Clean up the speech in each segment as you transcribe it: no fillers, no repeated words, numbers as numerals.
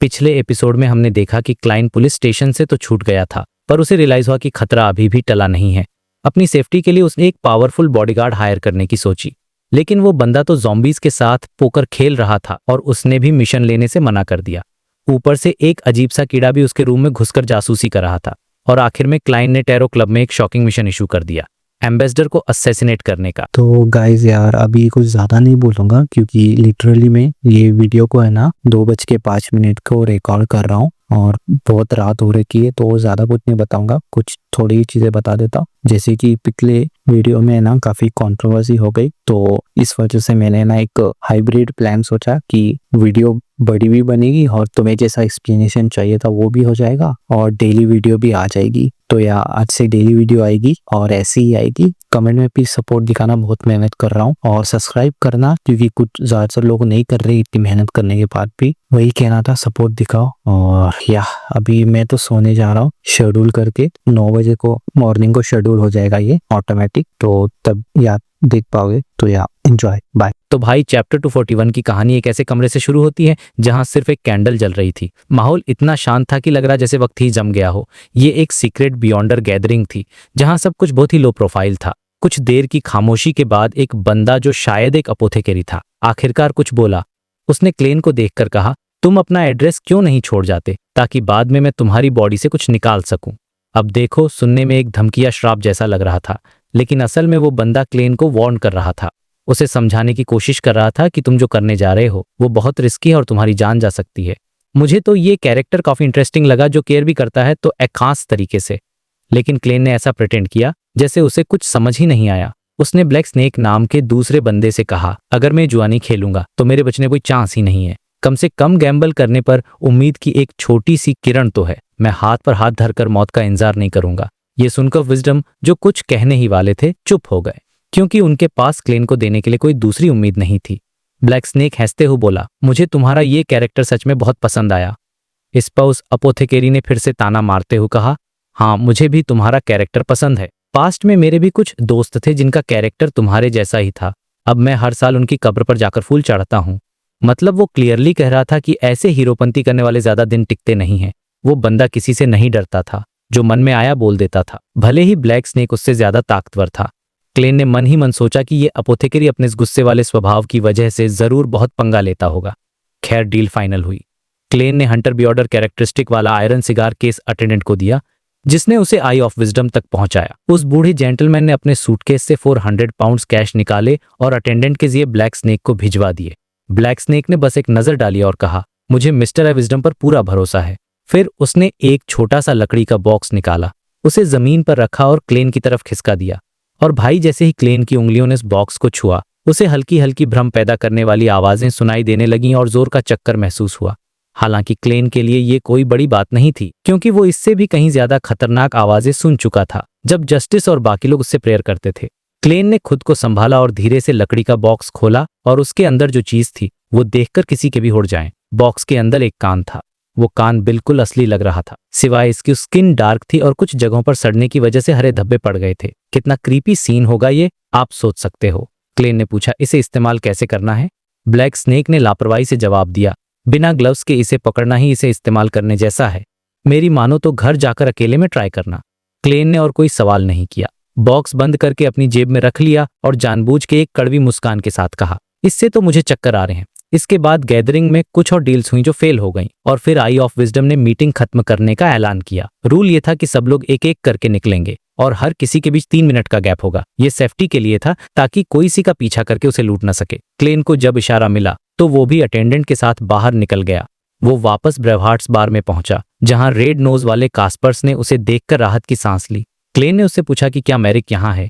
पिछले एपिसोड में हमने देखा कि क्लाइन पुलिस स्टेशन से तो छूट गया था, पर उसे रियलाइज हुआ कि खतरा अभी भी टला नहीं है। अपनी सेफ्टी के लिए उसने एक पावरफुल बॉडीगार्ड हायर करने की सोची, लेकिन वो बंदा तो ज़ॉम्बीज के साथ पोकर खेल रहा था और उसने भी मिशन लेने से मना कर दिया। ऊपर से एक अजीब सा कीड़ा भी उसके रूम में घुसकर जासूसी कर रहा था। और आखिर में क्लाइन ने टैरो क्लब में एक शॉकिंग मिशन इशू कर दिया, एम्बेसडर को असैसिनेट करने का। तो गाइज यार, अभी कुछ ज़्यादा नहीं बोलूँगा क्योंकि लिटरली मैं ये वीडियो को है ना 2:05 को रिकॉर्ड कर रहा हूँ और बहुत रात हो रखी है, तो ज़्यादा कुछ नहीं बताऊंगा। कुछ थोड़ी ही चीज़ें बता देता हूँ। जैसे कि पिछले वीडियो में ना काफ़ी कंट्रोवर्सी हो गई, तो इस वजह से मैंने ना एक हाइब्रिड प्लान सोचा कि वीडियो बड़ी भी बनेगी और तुम्हें जैसा एक्सप्लेनेशन चाहिए था वो भी हो जाएगा और डेली वीडियो भी आ जाएगी। तो या आज से डेली वीडियो आएगी और ऐसी ही आएगी। कमेंट में भी सपोर्ट दिखाना, बहुत मेहनत कर रहा हूँ, और सब्सक्राइब करना क्योंकि कुछ ज़्यादातर लोग नहीं कर रहे इतनी मेहनत करने के बाद भी। वही कहना था, सपोर्ट दिखाओ। और या अभी मैं तो सोने जा रहा हूँ, शेड्यूल करके 9 बजे को मॉर्निंग को शेड्यूल हो जाएगा ये ऑटोमेटिक, तो तब याद देख पाओगे। तो या एंजॉय, बाय। तो भाई चैप्टर 241 की कहानी एक ऐसे कमरे से शुरू होती है जहां सिर्फ एक कैंडल जल रही थी। माहौल इतना शांत था कि लग रहा जैसे वक्त ही जम गया हो। ये एक सीक्रेट बियॉन्डर गैदरिंग थी जहां सब कुछ बहुत ही लो प्रोफाइल था। कुछ देर की खामोशी के बाद एक बंदा जो शायद एक अपोथेकेरी था आखिरकार कुछ बोला। उसने क्लेन को देखकर कहा, तुम अपना एड्रेस क्यों नहीं छोड़ जाते ताकि बाद में मैं तुम्हारी बॉडी से कुछ निकाल सकूं। अब देखो, सुनने में एक धमकी या श्राप जैसा लग रहा था, लेकिन असल में वो बंदा क्लेन को वार्न कर रहा था। उसे समझाने की कोशिश कर रहा था कि तुम जो करने जा रहे हो वो बहुत रिस्की है और तुम्हारी जान जा सकती है। मुझे तो ये कैरेक्टर काफी इंटरेस्टिंग लगा, जो केयर भी करता है तो एक खास तरीके से। लेकिन क्लेन ने ऐसा प्रिटेंड किया जैसे उसे कुछ समझ ही नहीं आया। उसने ब्लैक स्नेक नाम के दूसरे बंदे से कहा, अगर मैं जुआनी खेलूंगा तो मेरे बचने कोई चांस ही नहीं है। कम से कम गैम्बल करने पर उम्मीद की एक छोटी सी किरण तो है। मैं हाथ पर हाथ धरकर मौत का इंतजार नहीं करूंगा। ये सुनकर विजडम, जो कुछ कहने ही वाले थे, चुप हो गए क्योंकि उनके पास क्लेन को देने के लिए कोई दूसरी उम्मीद नहीं थी। ब्लैक स्नेक हंसते हुए बोला, मुझे तुम्हारा ये कैरेक्टर सच में बहुत पसंद आया। इस पर उस अपोथेकेरी ने फिर से ताना मारते हुए कहा, हाँ मुझे भी तुम्हारा कैरेक्टर पसंद है। पास्ट में मेरे भी कुछ दोस्त थे जिनका कैरेक्टर तुम्हारे जैसा ही था। अब मैं हर साल उनकी कब्र पर जाकर फूल चढ़ता हूँ। मतलब वो क्लियरली कह रहा था कि ऐसे हीरोपंती करने वाले ज्यादा दिन टिकते नहीं हैं। वो बंदा किसी से नहीं डरता था, जो मन में आया बोल देता था, भले ही ब्लैक स्नेक उससे ज्यादा ताकतवर था। क्लेन ने मन ही मन सोचा कि ये अपोथेकेरी अपने इस गुस्से वाले स्वभाव की वजह से जरूर बहुत पंगा लेता होगा। खैर डील फाइनल हुई। क्लेन ने हंटर बियॉर्डर कैरेक्टरिस्टिक वाला आयरन सिगार केस अटेंडेंट को दिया, जिसने उसे आई ऑफ विजडम तक पहुंचाया। उस बूढ़े जेंटलमैन ने अपने सूटकेस से 400 पाउंड्स कैश निकाले और अटेंडेंट के जरिए ब्लैक स्नेक को भिजवा दिए। ब्लैक स्नेक ने बस एक नजर डाली और कहा, मुझे मिस्टर ए विजडम पर पूरा भरोसा है। फिर उसने एक छोटा सा लकड़ी का बॉक्स निकाला, उसे जमीन पर रखा और क्लेन की तरफ खिसका दिया। और भाई जैसे ही क्लेन की उंगलियों ने इस बॉक्स को छुआ, उसे हल्की हल्की भ्रम पैदा करने वाली आवाजें सुनाई देने लगीं और जोर का चक्कर महसूस हुआ। हालांकि क्लेन के लिए ये कोई बड़ी बात नहीं थी, क्योंकि वो इससे भी कहीं ज्यादा खतरनाक आवाजें सुन चुका था जब जस्टिस और बाकी लोग उससे प्रेयर करते थे। क्लेन ने खुद को संभाला और धीरे से लकड़ी का बॉक्स खोला और उसके अंदर जो चीज थी वो देखकर किसी के भी होड़ जाए। बॉक्स के अंदर एक कान था। वो कान बिल्कुल असली लग रहा था, सिवाय इसकी स्किन डार्क थी और कुछ जगहों पर सड़ने की वजह से हरे धब्बे पड़ गए थे। कितना क्रीपी सीन होगा ये, आप सोच सकते हो। क्लेन ने पूछा, इसे इस्तेमाल कैसे करना है? ब्लैक स्नेक ने लापरवाही से जवाब दिया, बिना ग्लव्स के इसे पकड़ना ही इसे इस्तेमाल करने जैसा है। मेरी मानो तो घर जाकर अकेले में ट्राई करना। क्लेन ने और कोई सवाल नहीं किया, बॉक्स बंद करके अपनी जेब में रख लिया और जानबूझ के एक कड़वी मुस्कान के साथ कहा, इससे तो मुझे चक्कर आ रहे हैं। इसके बाद गैदरिंग में कुछ और डील्स हुई जो फेल हो गईं और फिर आई ऑफ विजडम ने मीटिंग खत्म करने का ऐलान किया। रूल ये था कि सब लोग एक एक करके निकलेंगे और हर किसी के बीच 3 मिनट का गैप होगा। ये सेफ्टी के लिए था ताकि कोई सी का पीछा करके उसे लूट न सके। क्लेन को जब इशारा मिला तो वो भी अटेंडेंट के साथ बाहर निकल गया। वो वापस ब्रेवहार्ट्स बार में पहुंचा, जहां रेड नोज वाले कास्पर्स ने उसे देखकर राहत की सांस ली। क्लेन ने उससे पूछा कि क्या मैरिक यहाँ है।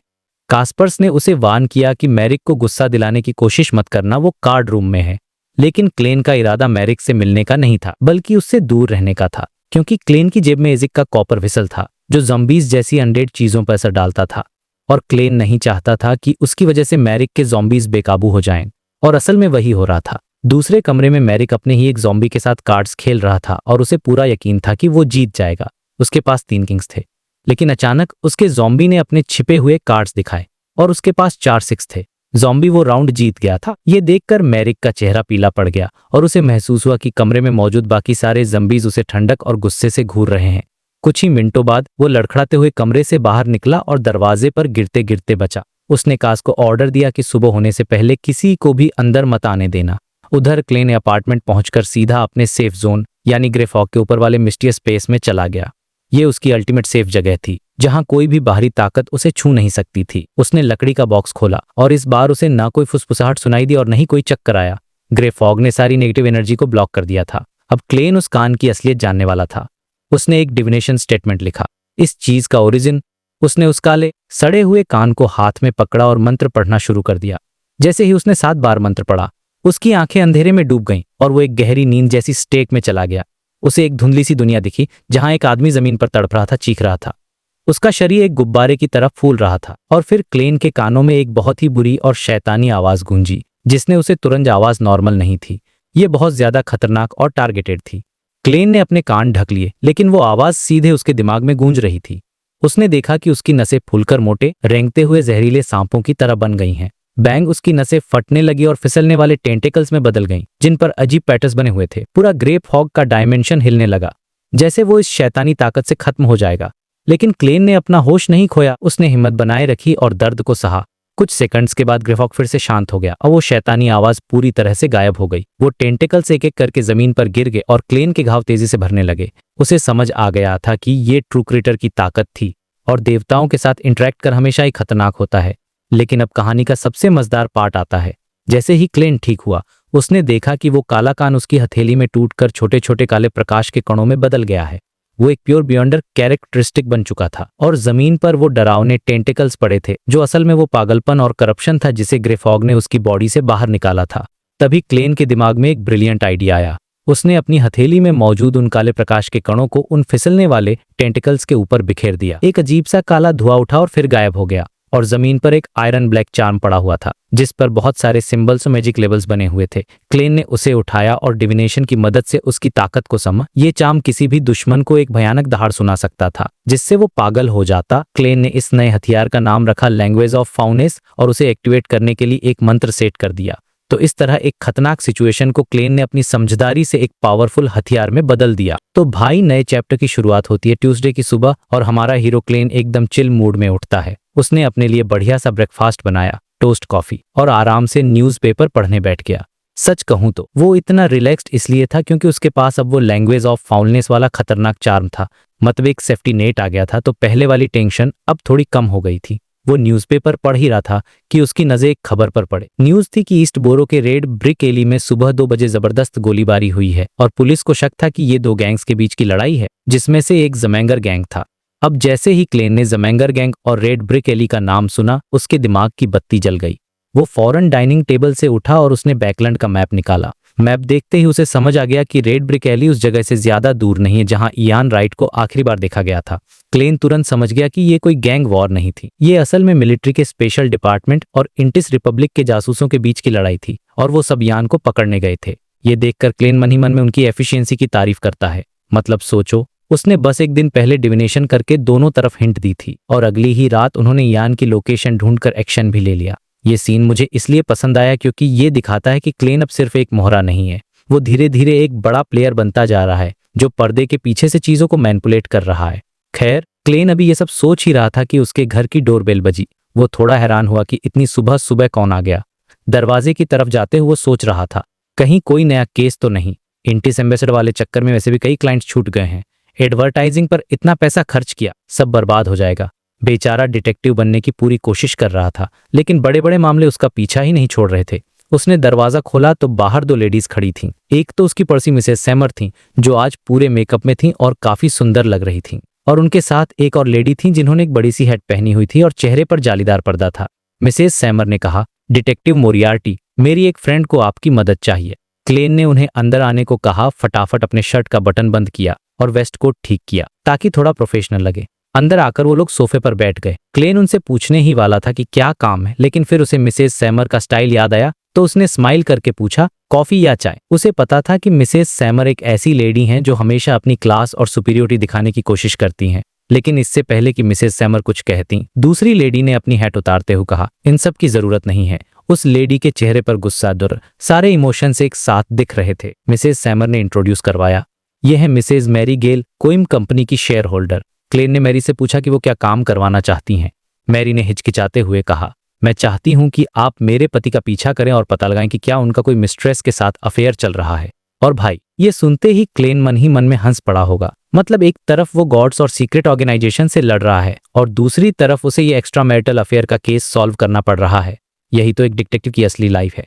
कास्पर्स ने उसे वार्न किया कि मैरिक को गुस्सा दिलाने की कोशिश मत करना, वो कार्ड रूम में है। लेकिन क्लेन का इरादा मैरिक से मिलने का नहीं था, बल्कि उससे दूर रहने का था, क्योंकि क्लेन की जेब में एजिक का कॉपर विसल था जो ज़ॉम्बीज जैसी अनडेड चीजों पर असर डालता था। और क्लेन नहीं चाहता था कि उसकी वजह से मैरिक के ज़ॉम्बीज बेकाबू हो जाएं। और असल में वही हो रहा था। दूसरे कमरे में मैरिक अपने ही एक ज़ॉम्बी के साथ कार्ड्स खेल रहा था और उसे पूरा यकीन था कि वो जीत जाएगा। उसके पास 3 किंग्स थे, लेकिन अचानक उसके ज़ॉम्बी ने अपने छिपे हुए कार्ड्स दिखाए और उसके पास 4 6 थे। ज़ॉम्बी वो राउंड जीत गया था। ये देखकर मैरिक का चेहरा पीला पड़ गया और उसे महसूस हुआ कि कमरे में मौजूद बाकी सारे ज़म्बीज उसे ठंडक और गुस्से से घूर रहे हैं। कुछ ही मिनटों बाद वो लड़खड़ाते हुए कमरे से बाहर निकला और दरवाजे पर गिरते गिरते बचा। उसने कास को ऑर्डर दिया कि सुबह होने से पहले किसी को भी अंदर मत आने देना। उधर क्ले ने अपार्टमेंट पहुंचकर सीधा अपने सेफ जोन यानी ग्रे फॉग के ऊपर वाले मिस्टीरियस स्पेस में चला गया। ये उसकी अल्टीमेट सेफ जगह थी जहां कोई भी बाहरी ताकत उसे छू नहीं सकती थी। उसने लकड़ी का बॉक्स खोला और इस बार उसे ना कोई फुसफुसाहट सुनाई दी और न ही कोई चक्कर आया। ग्रे फॉग ने सारी नेगेटिव एनर्जी को ब्लॉक कर दिया था। अब क्लेन उस कान की असलियत जानने वाला था। उसने एक डिविनेशन स्टेटमेंट लिखा, इस चीज का ओरिजिन। उसने उस काले सड़े हुए कान को हाथ में पकड़ा और मंत्र पढ़ना शुरू कर दिया। जैसे ही उसने 7 बार मंत्र पढ़ा, उसकी आंखें अंधेरे में डूब गईं और वो एक गहरी नींद जैसी स्टेट में चला गया। उसे एक धुंधली सी दुनिया दिखी जहां एक आदमी जमीन पर तड़प रहा था, चीख रहा था। उसका शरीर एक गुब्बारे की तरफ फूल रहा था और फिर क्लेन के कानों में एक बहुत ही बुरी और शैतानी आवाज गूंजी जिसने उसे तुरंत आवाज नॉर्मल नहीं थी, ये बहुत ज्यादा खतरनाक और टारगेटेड थी। क्लेन ने अपने कान ढक लिए लेकिन वो आवाज सीधे उसके दिमाग में गूंज रही थी। उसने देखा कि उसकी नसें फूलकर मोटे रेंगते हुए जहरीले सांपों की तरह बन गई हैं। बैंग उसकी नसें फटने लगी और फिसलने वाले टेंटिकल्स में बदल गईं जिन पर अजीब पैटर्न्स बने हुए थे। पूरा ग्रे फॉग का डायमेंशन हिलने लगा जैसे वो इस शैतानी ताकत से खत्म हो जाएगा। लेकिन क्लेन ने अपना होश नहीं खोया। उसने हिम्मत बनाए रखी और दर्द को सहा। कुछ सेकंड्स के बाद ग्रे फॉग फिर से शांत हो गया और वो शैतानी आवाज पूरी तरह से गायब हो गई। वो टेंटिकल्स एक एक करके जमीन पर गिर गए और क्लेन के घाव तेजी से भरने लगे। उसे समझ आ गया था कि ये ट्रू क्रिएटर की ताकत थी और देवताओं के साथ इंटरेक्ट कर हमेशा ही खतरनाक होता है। लेकिन अब कहानी का सबसे मजेदार पार्ट आता है। जैसे ही क्लेन ठीक हुआ, उसने देखा कि वो काला कान उसकी हथेली में टूटकर छोटे छोटे काले प्रकाश के कणों में बदल गया है। वो एक प्योर बियॉन्डर कैरेक्टरिस्टिक बन चुका था और जमीन पर वो डरावने टेंटिकल्स पड़े थे जो असल में वो पागलपन और करप्शन था जिसे ग्रे फॉग ने उसकी बॉडी से बाहर निकाला था। तभी क्लेन के दिमाग में एक ब्रिलियंट आइडिया आया। उसने अपनी हथेली में मौजूद उन काले प्रकाश के कणों को उन फिसलने वाले टेंटिकल्स के ऊपर बिखेर दिया। एक अजीब सा काला धुआं उठा और फिर गायब हो गया और जमीन पर एक आयरन ब्लैक चार्म पड़ा हुआ था जिस पर बहुत सारे सिंबल्स और मैजिक लेवल्स बने हुए थे। क्लेन ने उसे उठाया और डिविनेशन की मदद से उसकी ताकत को समझा। ये चार्म किसी भी दुश्मन को एक भयानक दहाड़ सुना सकता था जिससे वो पागल हो जाता। क्लेन ने इस नए हथियार का नाम रखा लैंग्वेज ऑफ फाउनेस और उसे एक्टिवेट करने के लिए एक मंत्र सेट कर दिया। तो इस तरह एक खतरनाक सिचुएशन को क्लेन ने अपनी समझदारी से एक पावरफुल हथियार में बदल दिया। तो भाई, नए चैप्टर की शुरुआत होती है ट्यूसडे की सुबह और हमारा हीरो क्लेन एकदम चिल मूड में उठता है। उसने अपने लिए बढ़िया सा ब्रेकफास्ट बनाया, टोस्ट कॉफी, और आराम से न्यूज़पेपर पढ़ने बैठ गया। सच कहूं तो वो इतना रिलैक्स्ड इसलिए था क्योंकि उसके पास अब वो लैंग्वेज ऑफ फाउलनेस वाला खतरनाक चार्म था। मतलब एक सेफ्टी नेट आ गया था। तो पहले वाली टेंशन अब थोड़ी कम हो गई थी। वो न्यूज़पेपर पढ़ ही रहा था कि उसकी नजर एक खबर पर पड़े। न्यूज़ थी कि ईस्ट बोरो के रेड ब्रिक एली में सुबह 2 बजे जबरदस्त गोलीबारी हुई है और पुलिस को शक था कि ये 2 गैंग्स के बीच की लड़ाई है जिसमें से एक जमैंगर गैंग था। अब जैसे ही क्लेन ने जमैंगर गैंग और रेड ब्रिक एली का नाम सुना, उसके दिमाग की बत्ती जल गई। वो फौरन डाइनिंग टेबल से उठा और उसने बैकलैंड का मैप निकाला। मैप देखते ही उसे समझ आ गया कि रेड ब्रिक एली उस जगह से ज्यादा दूर नहीं है जहां इयान राइट को आखिरी बार देखा गया था। क्लेन तुरंत समझ गया कि ये कोई गैंग वॉर नहीं थी। ये असल में मिलिट्री के स्पेशल डिपार्टमेंट और इंटिस रिपब्लिक के जासूसों के बीच की लड़ाई थी और वो सब इयान को पकड़ने गए थे। ये देखकर क्लेन मन ही मन में उनकी एफिशिएंसी की तारीफ करता है। मतलब सोचो, उसने बस एक दिन पहले डिविनेशन करके दोनों तरफ हिंट दी थी और अगली ही रात उन्होंने इयान की लोकेशन ढूंढकर एक्शन भी ले लिया। ये सीन मुझे इसलिए पसंद आया क्योंकि ये दिखाता है कि क्लेन अब सिर्फ एक मोहरा नहीं है, वो धीरे धीरे एक बड़ा प्लेयर बनता जा रहा है जो पर्दे के पीछे से चीजों को मैनिपुलेट कर रहा है। खैर, क्लेन अभी ये सब सोच ही रहा था कि उसके घर की डोरबेल बजी। वो थोड़ा हैरान हुआ कि इतनी सुबह सुबह कौन आ गया। दरवाजे की तरफ जाते हुए वो सोच रहा था, कहीं कोई नया केस तो नहीं। इंटिस एम्बेसडर वाले चक्कर में वैसे भी कई क्लाइंट्स छूट गए हैं। एडवर्टाइजिंग पर इतना पैसा खर्च किया, सब बर्बाद हो जाएगा। बेचारा डिटेक्टिव बनने की पूरी कोशिश कर रहा था लेकिन बड़े बड़े मामले उसका पीछा ही नहीं छोड़ रहे थे। उसने दरवाजा खोला तो बाहर 2 लेडीज खड़ी थीं। एक तो उसकी पड़ोसी मिसेस सैमर थीं जो आज पूरे मेकअप में थीं और काफी सुंदर लग रही थीं, और उनके साथ एक और लेडी थीं जिन्होंने एक बड़ी सी हैट पहनी हुई थी और चेहरे पर जालीदार पर्दा था। मिसेस सैमर ने कहा, डिटेक्टिव मोरियार्टी, मेरी एक फ्रेंड को आपकी मदद चाहिए। क्लेन ने उन्हें अंदर आने को कहा, फटाफट अपने शर्ट का बटन बंद किया और वेस्ट कोट ठीक किया ताकि थोड़ा प्रोफेशनल लगे। अंदर आकर वो लोग सोफे पर बैठ गए। क्लेन उनसे पूछने ही वाला था कि क्या काम है, लेकिन फिर उसे मिसेस सैमर का स्टाइल याद आया तो उसने स्माइल करके पूछा, कॉफी या चाय। उसे पता था कि मिसेस सैमर एक ऐसी लेडी हैं जो हमेशा अपनी क्लास और सुपीरियोरिटी दिखाने की कोशिश करती हैं। लेकिन इससे पहले कि मिसेस सैमर कुछ कहती, दूसरी लेडी ने अपनी हैट उतारते हुए कहा, इन सब की जरूरत नहीं है उस लेडी के चेहरे पर गुस्सा, डर, सारे इमोशंस एक साथ दिख रहे थे। मिसेज सैमर ने इंट्रोड्यूस करवाया, यह है मिसेज मैरी गेल, कोइम कंपनी की शेयर होल्डर। क्लेन ने मैरी से पूछा कि वो क्या काम करवाना चाहती हैं। मैरी ने हिचकिचाते हुए कहा, मैं चाहती हूं कि आप मेरे पति का पीछा करें और पता लगाएं कि क्या उनका कोई मिस्ट्रेस के साथ अफेयर चल रहा है। और भाई, ये सुनते ही क्लेन मन ही मन में हंस पड़ा होगा। मतलब एक तरफ वो गॉड्स और सीक्रेट ऑर्गेनाइजेशन से लड़ रहा है और दूसरी तरफ उसे ये एक्स्ट्रा मैरिटल अफेयर का केस सॉल्व करना पड़ रहा है। यही तो एक डिटेक्टिव की असली लाइफ है।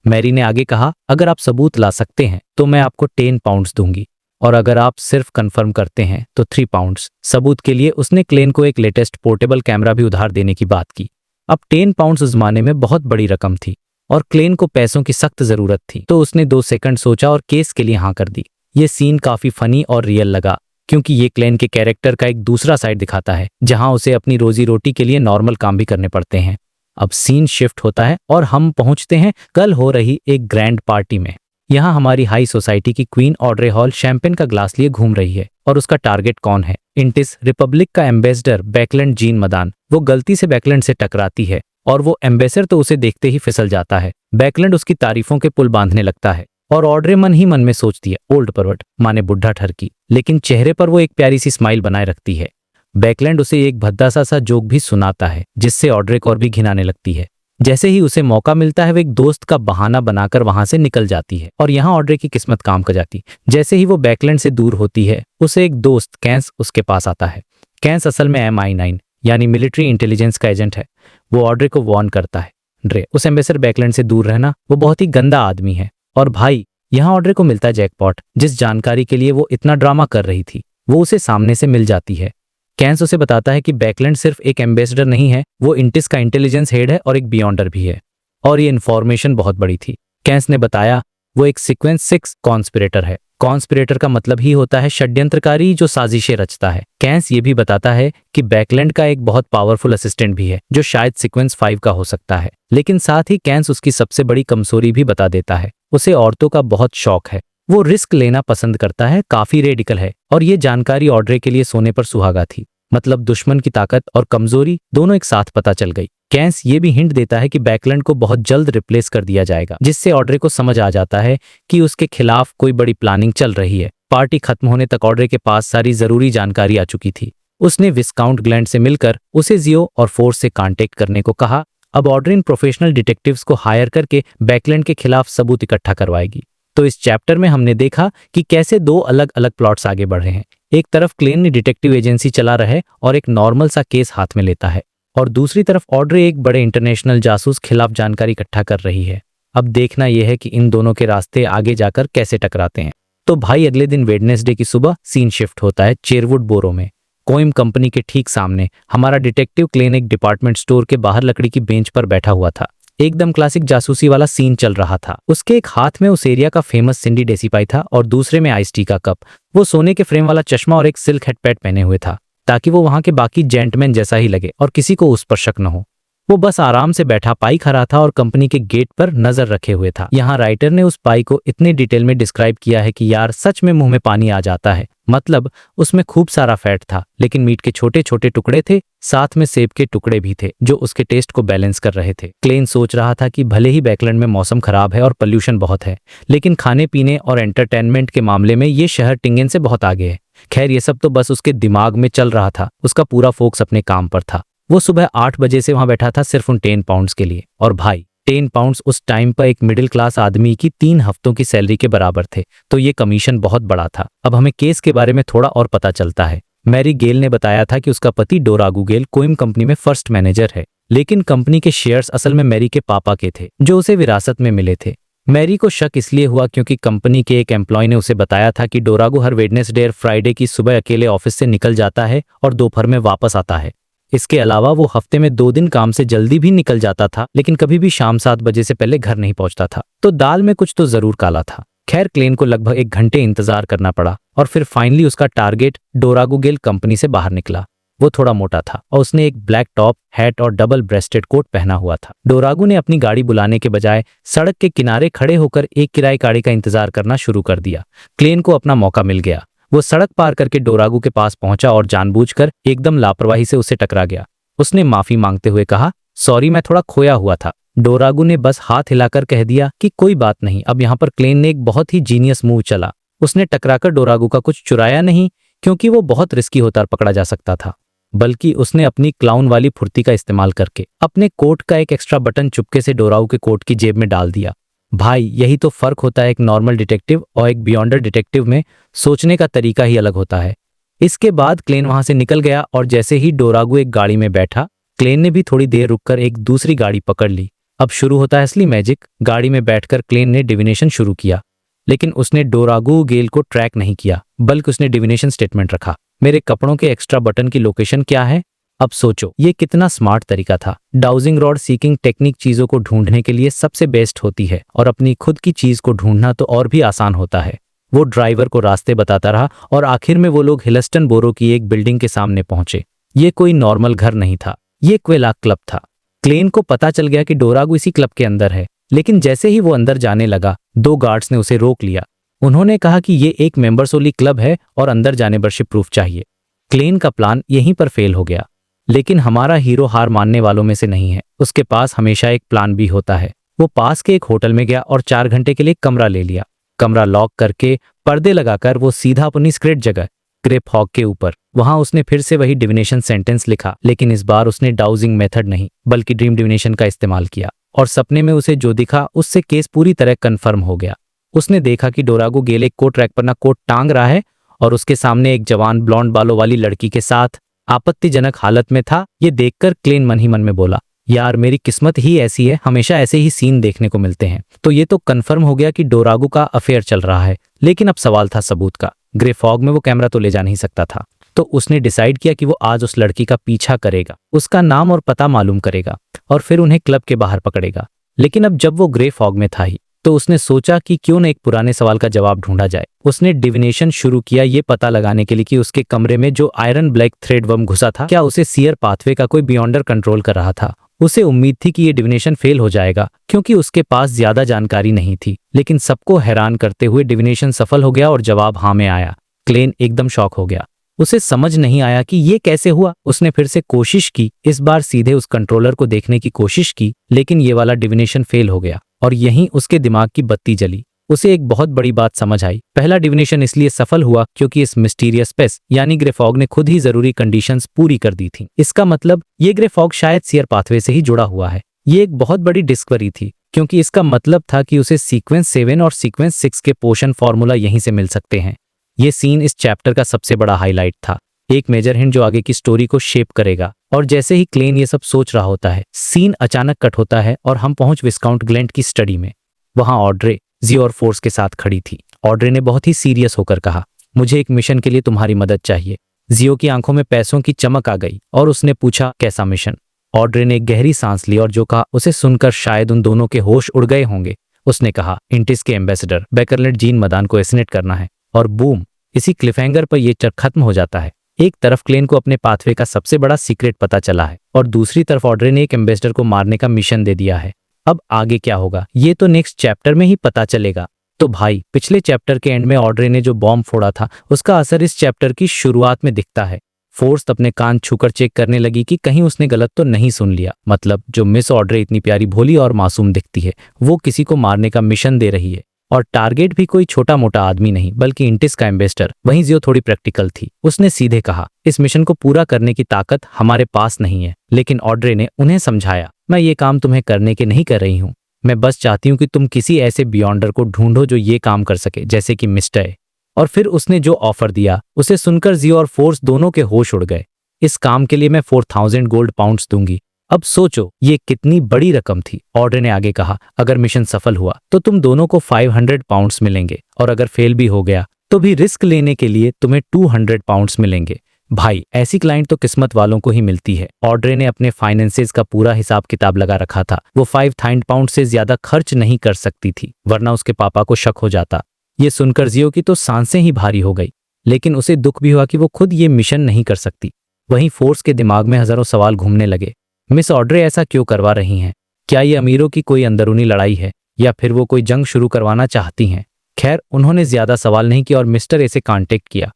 मैरी ने आगे कहा, अगर आप सबूत ला सकते हैं तो मैं आपको 10 पाउंड्स दूंगी, और अगर आप सिर्फ कंफर्म करते हैं तो 3 पाउंड्स। सबूत के लिए उसने क्लेन को एक लेटेस्ट पोर्टेबल कैमरा भी उधार देने की बात की। अब 10 पाउंड्स उस जमाने में बहुत बड़ी रकम थी और क्लेन को पैसों की सख्त जरूरत थी, तो उसने 2 सेकंड सोचा और केस के लिए हाँ कर दी। ये सीन काफी फनी और रियल लगा, क्योंकि ये क्लेन के कैरेक्टर का एक दूसरा साइड दिखाता है, जहां उसे अपनी रोजी रोटी के लिए नॉर्मल काम भी करने पड़ते हैं। अब सीन शिफ्ट होता है और हम पहुंचते हैं कल हो रही एक ग्रैंड पार्टी में। यहाँ हमारी हाई सोसाइटी की क्वीन ऑड्रे हॉल शैंपेन का ग्लास लिए घूम रही है, और उसका टारगेट कौन है? इंटिस रिपब्लिक का एम्बेसडर बैकलैंड जीन मदान। वो गलती से बैकलैंड से टकराती है और वो एम्बेसडर तो उसे देखते ही फिसल जाता है। बैकलैंड उसकी तारीफों के पुल बांधने लगता है और ऑड्रे मन ही मन में सोचती है, ओल्ड परवट, माने बुढ़ा ठरकी, लेकिन चेहरे पर वो एक प्यारी सी स्माइल बनाए रखती है। बैकलैंड उसे एक भद्दा सा जोक भी सुनाता है, जिससे ऑड्रे को और भी घिनाने लगती है। जैसे ही उसे मौका मिलता है वो एक दोस्त का बहाना बनाकर वहां से निकल जाती है, और यहाँ ऑड्रे की किस्मत काम कर जाती। जैसे ही वो बैकलैंड से दूर होती है, उसे एक दोस्त कैंस उसके पास आता है। कैंस असल में MI9 यानी मिलिट्री इंटेलिजेंस का एजेंट है। वो ऑड्रे को वार्न करता है, ड्रे, उस एम्बेसडर बैकलैंड से दूर रहना, वो बहुत ही गंदा आदमी है। और भाई, यहाँ ऑड्रे को मिलता है जैकपॉट। जिस जानकारी के लिए वो इतना ड्रामा कर रही थी, वो उसे सामने से मिल जाती है। कैंस उसे बताता है कि बैकलैंड सिर्फ एक एम्बेसडर नहीं है, वो इंटिस का इंटेलिजेंस हेड है और एक बियॉन्डर भी है। और ये इन्फॉर्मेशन बहुत बड़ी थी। कैंस ने बताया वो एक सीक्वेंस 6 कॉन्स्पिरेटर है। कॉन्स्पिरेटर का मतलब ही होता है षड्यंत्रकारी जो साजिशें रचता है। कैंस ये भी बताता है कि बैकलैंड का एक बहुत पावरफुल असिस्टेंट भी है, जो शायद सीक्वेंस 5 का हो सकता है। लेकिन साथ ही कैंस उसकी सबसे बड़ी कमजोरी भी बता देता है। उसे औरतों का बहुत शौक है, वो रिस्क लेना पसंद करता है, काफी रेडिकल है, और ये जानकारी ऑड्रे के लिए सोने पर सुहागा थी। मतलब दुश्मन की ताकत और कमजोरी दोनों एक साथ पता चल गई। कैंस ये भी हिंट देता है कि बैकलैंड को बहुत जल्द रिप्लेस कर दिया जाएगा, जिससे ऑड्रे को समझ आ जाता है कि उसके खिलाफ कोई बड़ी प्लानिंग चल रही है। पार्टी खत्म होने तक ऑड्रे के पास सारी जरूरी जानकारी आ चुकी थी। उसने विस्काउंट ग्लैंड से मिलकर उसे जियो और फोर्स से कांटेक्ट करने को कहा। अब ऑड्रे इन प्रोफेशनल डिटेक्टिव्स को हायर करके बैकलैंड के खिलाफ सबूत इकट्ठा करवाएगी। तो इस चैप्टर में हमने देखा कि कैसे 2 अलग अलग प्लॉट्स आगे बढ़ रहे हैं। एक तरफ क्लेन ने डिटेक्टिव एजेंसी चला रहा है और एक नॉर्मल सा केस हाथ में लेता है, और दूसरी तरफ ऑड्रे एक बड़े इंटरनेशनल जासूस खिलाफ जानकारी इकट्ठा कर रही है। अब देखना यह है कि इन दोनों के रास्ते आगे जाकर कैसे टकराते हैं। तो भाई, अगले दिन वेडनेसडे की सुबह सीन शिफ्ट होता है चेरवुड बोरो में। कोइम कंपनी के ठीक सामने हमारा डिटेक्टिव क्लेन एक डिपार्टमेंट स्टोर के बाहर लकड़ी की बेंच पर बैठा हुआ था। एकदम क्लासिक जासूसी वाला सीन चल रहा था। उसके एक हाथ में उस एरिया का फेमस सिंडी डेसीपाई था और दूसरे में आइस टी का कप। वो सोने के फ्रेम वाला चश्मा और एक सिल्क हेडपैड पहने हुए था, ताकि वो वहां के बाकी जेंटलमैन जैसा ही लगे और किसी को उस पर शक न हो। वो बस आराम से बैठा पाई खा रहा था और कंपनी के गेट पर नजर रखे हुए था। यहाँ राइटर ने उस पाई को इतने डिटेल में डिस्क्राइब किया है कि यार सच में मुंह में पानी आ जाता है। मतलब उसमें खूब सारा फैट था, लेकिन मीट के छोटे छोटे टुकड़े थे, साथ में सेब के टुकड़े भी थे, जो उसके टेस्ट को बैलेंस कर रहे थे। क्लेन सोच रहा था कि भले ही बैकलैंड में मौसम खराब है और पोल्यूशन बहुत है, लेकिन खाने पीने और एंटरटेनमेंट के मामले में ये शहर टिंगेन से बहुत आगे है। खैर, ये सब तो बस उसके दिमाग में चल रहा था। उसका पूरा फोकस अपने काम पर था। वो सुबह 8 बजे से वहां बैठा था सिर्फ उन 10 पाउंड्स के लिए। और भाई, 10 पाउंड्स उस टाइम पर एक मिडिल क्लास आदमी की 3 हफ्तों की सैलरी के बराबर थे, तो ये कमीशन बहुत बड़ा था। अब हमें केस के बारे में थोड़ा और पता चलता है। मैरी गेल ने बताया था कि उसका पति डोरागू गेल कोइम कंपनी में फर्स्ट मैनेजर है, लेकिन कंपनी के शेयर्स असल में मैरी के पापा के थे, जो उसे विरासत में मिले थे। मैरी को शक इसलिए हुआ क्योंकि कंपनी के एक एम्प्लॉय ने उसे बताया था कि डोरागू हर वेडनेसडे और फ्राइडे की सुबह अकेले ऑफिस से निकल जाता है और दोपहर में वापस आता है। इसके अलावा वो हफ्ते में 2 दिन काम से जल्दी भी निकल जाता था, लेकिन कभी भी शाम 7 बजे से पहले घर नहीं पहुंचता था। तो दाल में कुछ तो जरूर काला था। खैर, क्लेन को लगभग 1 घंटे इंतजार करना पड़ा और फिर फाइनली उसका टारगेट डोरागू गेल कंपनी से बाहर निकला। वो थोड़ा मोटा था और उसने एक ब्लैक टॉप, हैट और डबल ब्रेस्टेड कोट पहना हुआ था। डोरागू ने अपनी गाड़ी बुलाने के बजाय सड़क के किनारे खड़े होकर एक किराए गाड़ी का इंतजार करना शुरू कर दिया। क्लेन को अपना मौका मिल गया। वो सड़क पार करके डोरागू के पास पहुंचा और जानबूझकर एकदम लापरवाही से उसे टकरा गया। उसने माफी मांगते हुए कहा, सॉरी, मैं थोड़ा खोया हुआ था। डोरागू ने बस हाथ हिलाकर कह दिया कि कोई बात नहीं। अब यहाँ पर क्लेन ने एक बहुत ही जीनियस मूव चला। उसने टकराकर डोरागू का कुछ चुराया नहीं, क्योंकि वो बहुत रिस्की होता और पकड़ा जा सकता था, बल्कि उसने अपनी क्लाउन वाली फुर्ती का इस्तेमाल करके अपने कोट का एक एक्स्ट्रा बटन चुपके से डोरागू के कोट की जेब में डाल दिया। भाई, यही तो फर्क होता है एक नॉर्मल डिटेक्टिव और एक बियॉन्डर डिटेक्टिव में। सोचने का तरीका ही अलग होता है। इसके बाद क्लेन वहां से निकल गया और जैसे ही डोरागू एक गाड़ी में बैठा, क्लेन ने भी थोड़ी देर रुककर एक दूसरी गाड़ी पकड़ ली। अब शुरू होता है असली मैजिक। गाड़ी में बैठकर क्लेन ने डिविनेशन शुरू किया, लेकिन उसने डोरागू गेल को ट्रैक नहीं किया, बल्कि उसने डिविनेशन स्टेटमेंट रखा, मेरे कपड़ों के एक्स्ट्रा बटन की लोकेशन क्या है। अब सोचो ये कितना स्मार्ट तरीका था। डाउजिंग रॉड सीकिंग टेक्निक चीजों को ढूंढने के लिए सबसे बेस्ट होती है, और अपनी खुद की चीज को ढूंढना तो और भी आसान होता है। वो ड्राइवर को रास्ते बताता रहा और आखिर में वो लोग हिलस्टन बोरो की एक बिल्डिंग के सामने पहुंचे। ये कोई नॉर्मल घर नहीं था, ये क्वेला क्लब था। क्लेन को पता चल गया कि डोरागू इसी क्लब के अंदर है, लेकिन जैसे ही वो अंदर जाने लगा, 2 गार्ड्स ने उसे रोक लिया। उन्होंने कहा कि ये एक मेंबर्स ओनली क्लब है और अंदर जाने मेंबरशिप प्रूफ चाहिए। क्लेन का प्लान यहीं पर फेल हो गया, लेकिन हमारा हीरो हार मानने वालों में से नहीं है। उसके पास हमेशा एक प्लान भी होता है। वो पास के एक होटल में गया और 4 घंटे के लिए कमरा ले लिया। कमरा लॉक करके पर्दे लगाकर वो सीधा अपनी सीक्रेट जगह ग्रेप हॉग के ऊपर, वहां उसने फिर से वही डिविनेशन सेंटेंस लिखा, लेकिन इस बार उसने डाउजिंग मेथड नहीं बल्कि ड्रीम डिविनेशन का इस्तेमाल किया। और सपने में उसे जो दिखा उससे केस पूरी तरह कंफर्म हो गया। उसने देखा कि डोरागू गेल एक कोट रैक पर ना कोट टांग रहा है और उसके सामने एक जवान ब्लॉन्ड बालों वाली लड़की के साथ आपत्तिजनक हालत में था। ये देखकर क्लेन मन ही मन में बोला, यार मेरी किस्मत ही ऐसी है, हमेशा ऐसे ही सीन देखने को मिलते हैं। तो ये तो कंफर्म हो गया कि डोरागू का अफेयर चल रहा है, लेकिन अब सवाल था सबूत का। ग्रे फॉग में वो कैमरा तो ले जा नहीं सकता था, तो उसने डिसाइड किया कि वो आज उस लड़की का पीछा करेगा, उसका नाम और पता मालूम करेगा और फिर उन्हें क्लब के बाहर पकड़ेगा। लेकिन अब जब वो ग्रे फॉग में था ही, तो उसने सोचा कि क्यों न एक पुराने सवाल का जवाब ढूंढा जाए। उसने डिविनेशन शुरू किया ये पता लगाने के लिए कि उसके कमरे में जो आयरन ब्लैक थ्रेड वर्म घुसा था, क्या उसे सीयर पाथवे का कोई बियॉन्डर कंट्रोल कर रहा था। उसे उम्मीद थी कि ये डिविनेशन फेल हो जाएगा, क्योंकि उसके पास ज्यादा जानकारी नहीं थी, लेकिन सबको हैरान करते हुए डिविनेशन सफल हो गया और जवाब हाँ में आया। क्लेन एकदम शॉक हो गया। उसे समझ नहीं आया कि ये कैसे हुआ। उसने फिर से कोशिश की, इस बार सीधे उस कंट्रोलर को देखने की कोशिश की, लेकिन ये वाला डिविनेशन फेल हो गया और यहीं उसके दिमाग की बत्ती जली। उसे एक बहुत बड़ी बात समझ आई। पहला डिविनेशन इसलिए सफल हुआ क्योंकि इस मिस्टीरियस पेस यानी ग्रे फॉग ने खुद ही जरूरी कंडीशंस पूरी कर दी थी। इसका मतलब ये ग्रे फॉग शायद सीयर पाथवे से ही जुड़ा हुआ है। ये एक बहुत बड़ी डिस्कवरी थी, क्योंकि इसका मतलब था कि उसे सीक्वेंस 7 और सीक्वेंस 6 के पोषण फॉर्मूला यहीं से मिल सकते हैं। ये सीन इस चैप्टर का सबसे बड़ा हाईलाइट था, एक मेजर हिंट जो आगे की स्टोरी को शेप करेगा। और जैसे ही क्लेन ये सब सोच रहा होता है, सीन अचानक कट होता है और हम पहुंच विस्काउंट ग्लेंट की स्टडी में। वहां ऑड्रे जियो और फोर्स के साथ खड़ी थी। ऑड्रे ने बहुत ही सीरियस होकर कहा, मुझे एक मिशन के लिए तुम्हारी मदद चाहिए। जियो की आंखों में पैसों की चमक आ गई और उसने पूछा, कैसा मिशन। ऑड्रे ने एक गहरी सांस ली और जो कहा उसे सुनकर शायद उन दोनों के होश उड़ गए होंगे। उसने कहा, इंटिस के एम्बेसडर बैकरलेट जीन मदान को एसिनेट करना है। और बूम, इसी क्लिफहैंगर पर यह चर खत्म हो जाता है। एक तरफ क्लेन को अपने पाथवे का सबसे बड़ा सीक्रेट पता चला है और दूसरी तरफ ऑड्रे ने एक एम्बेसडर को मारने का मिशन दे दिया है। अब आगे क्या होगा ये तो नेक्स्ट चैप्टर में ही पता चलेगा। तो भाई, पिछले चैप्टर के एंड में ऑड्रे ने जो बॉम्ब फोड़ा था, उसका असर इस चैप्टर की शुरुआत में दिखता है। फोर्स अपने कान छूकर चेक करने लगी कि कहीं उसने गलत तो नहीं सुन लिया। मतलब जो मिस ऑड्रे इतनी प्यारी, भोली और मासूम दिखती है, वो किसी को मारने का मिशन दे रही है। और टारगेट भी कोई छोटा मोटा आदमी नहीं, बल्कि इंटिस का एम्बेसडर। वहीं जियो थोड़ी प्रैक्टिकल थी। उसने सीधे कहा, इस मिशन को पूरा करने की ताकत हमारे पास नहीं है। लेकिन ऑड्रे ने उन्हें समझाया, मैं ये काम तुम्हें करने के नहीं कर रही हूँ, मैं बस चाहती हूँ कि तुम किसी ऐसे बियॉन्डर को ढूंढो जो ये काम कर सके, जैसे कि मिस्टर ए। और फिर उसने जो ऑफर दिया उसे सुनकर जियो और फोर्स दोनों के होश उड़ गए। इस काम के लिए मैं 4000 गोल्ड पाउंड्स दूंगी। अब सोचो ये कितनी बड़ी रकम थी। ऑड्रे ने आगे कहा, अगर मिशन सफल हुआ तो तुम दोनों को 500 पाउंड्स मिलेंगे, और अगर फेल भी हो गया तो भी रिस्क लेने के लिए तुम्हें 200 पाउंड्स मिलेंगे। भाई, ऐसी क्लाइंट तो किस्मत वालों को ही मिलती है। ऑड्रे ने अपने फाइनेंसेस का पूरा हिसाब किताब लगा रखा था। वो 5000 पाउंड से ज्यादा खर्च नहीं कर सकती थी, वरना उसके पापा को शक हो जाता। ये सुनकर जियो की तो सांसें ही भारी हो गई, लेकिन उसे दुख भी हुआ कि वो खुद ये मिशन नहीं कर सकती। वहीं फोर्स के दिमाग में हजारों सवाल घूमने लगे। मिस ऑड्रे ऐसा क्यों करवा रही हैं? क्या ये अमीरों की कोई अंदरूनी लड़ाई है, या फिर वो कोई जंग शुरू करवाना चाहती हैं? खैर, उन्होंने ज्यादा सवाल नहीं किया और मिस्टर ए से कांटेक्ट किया।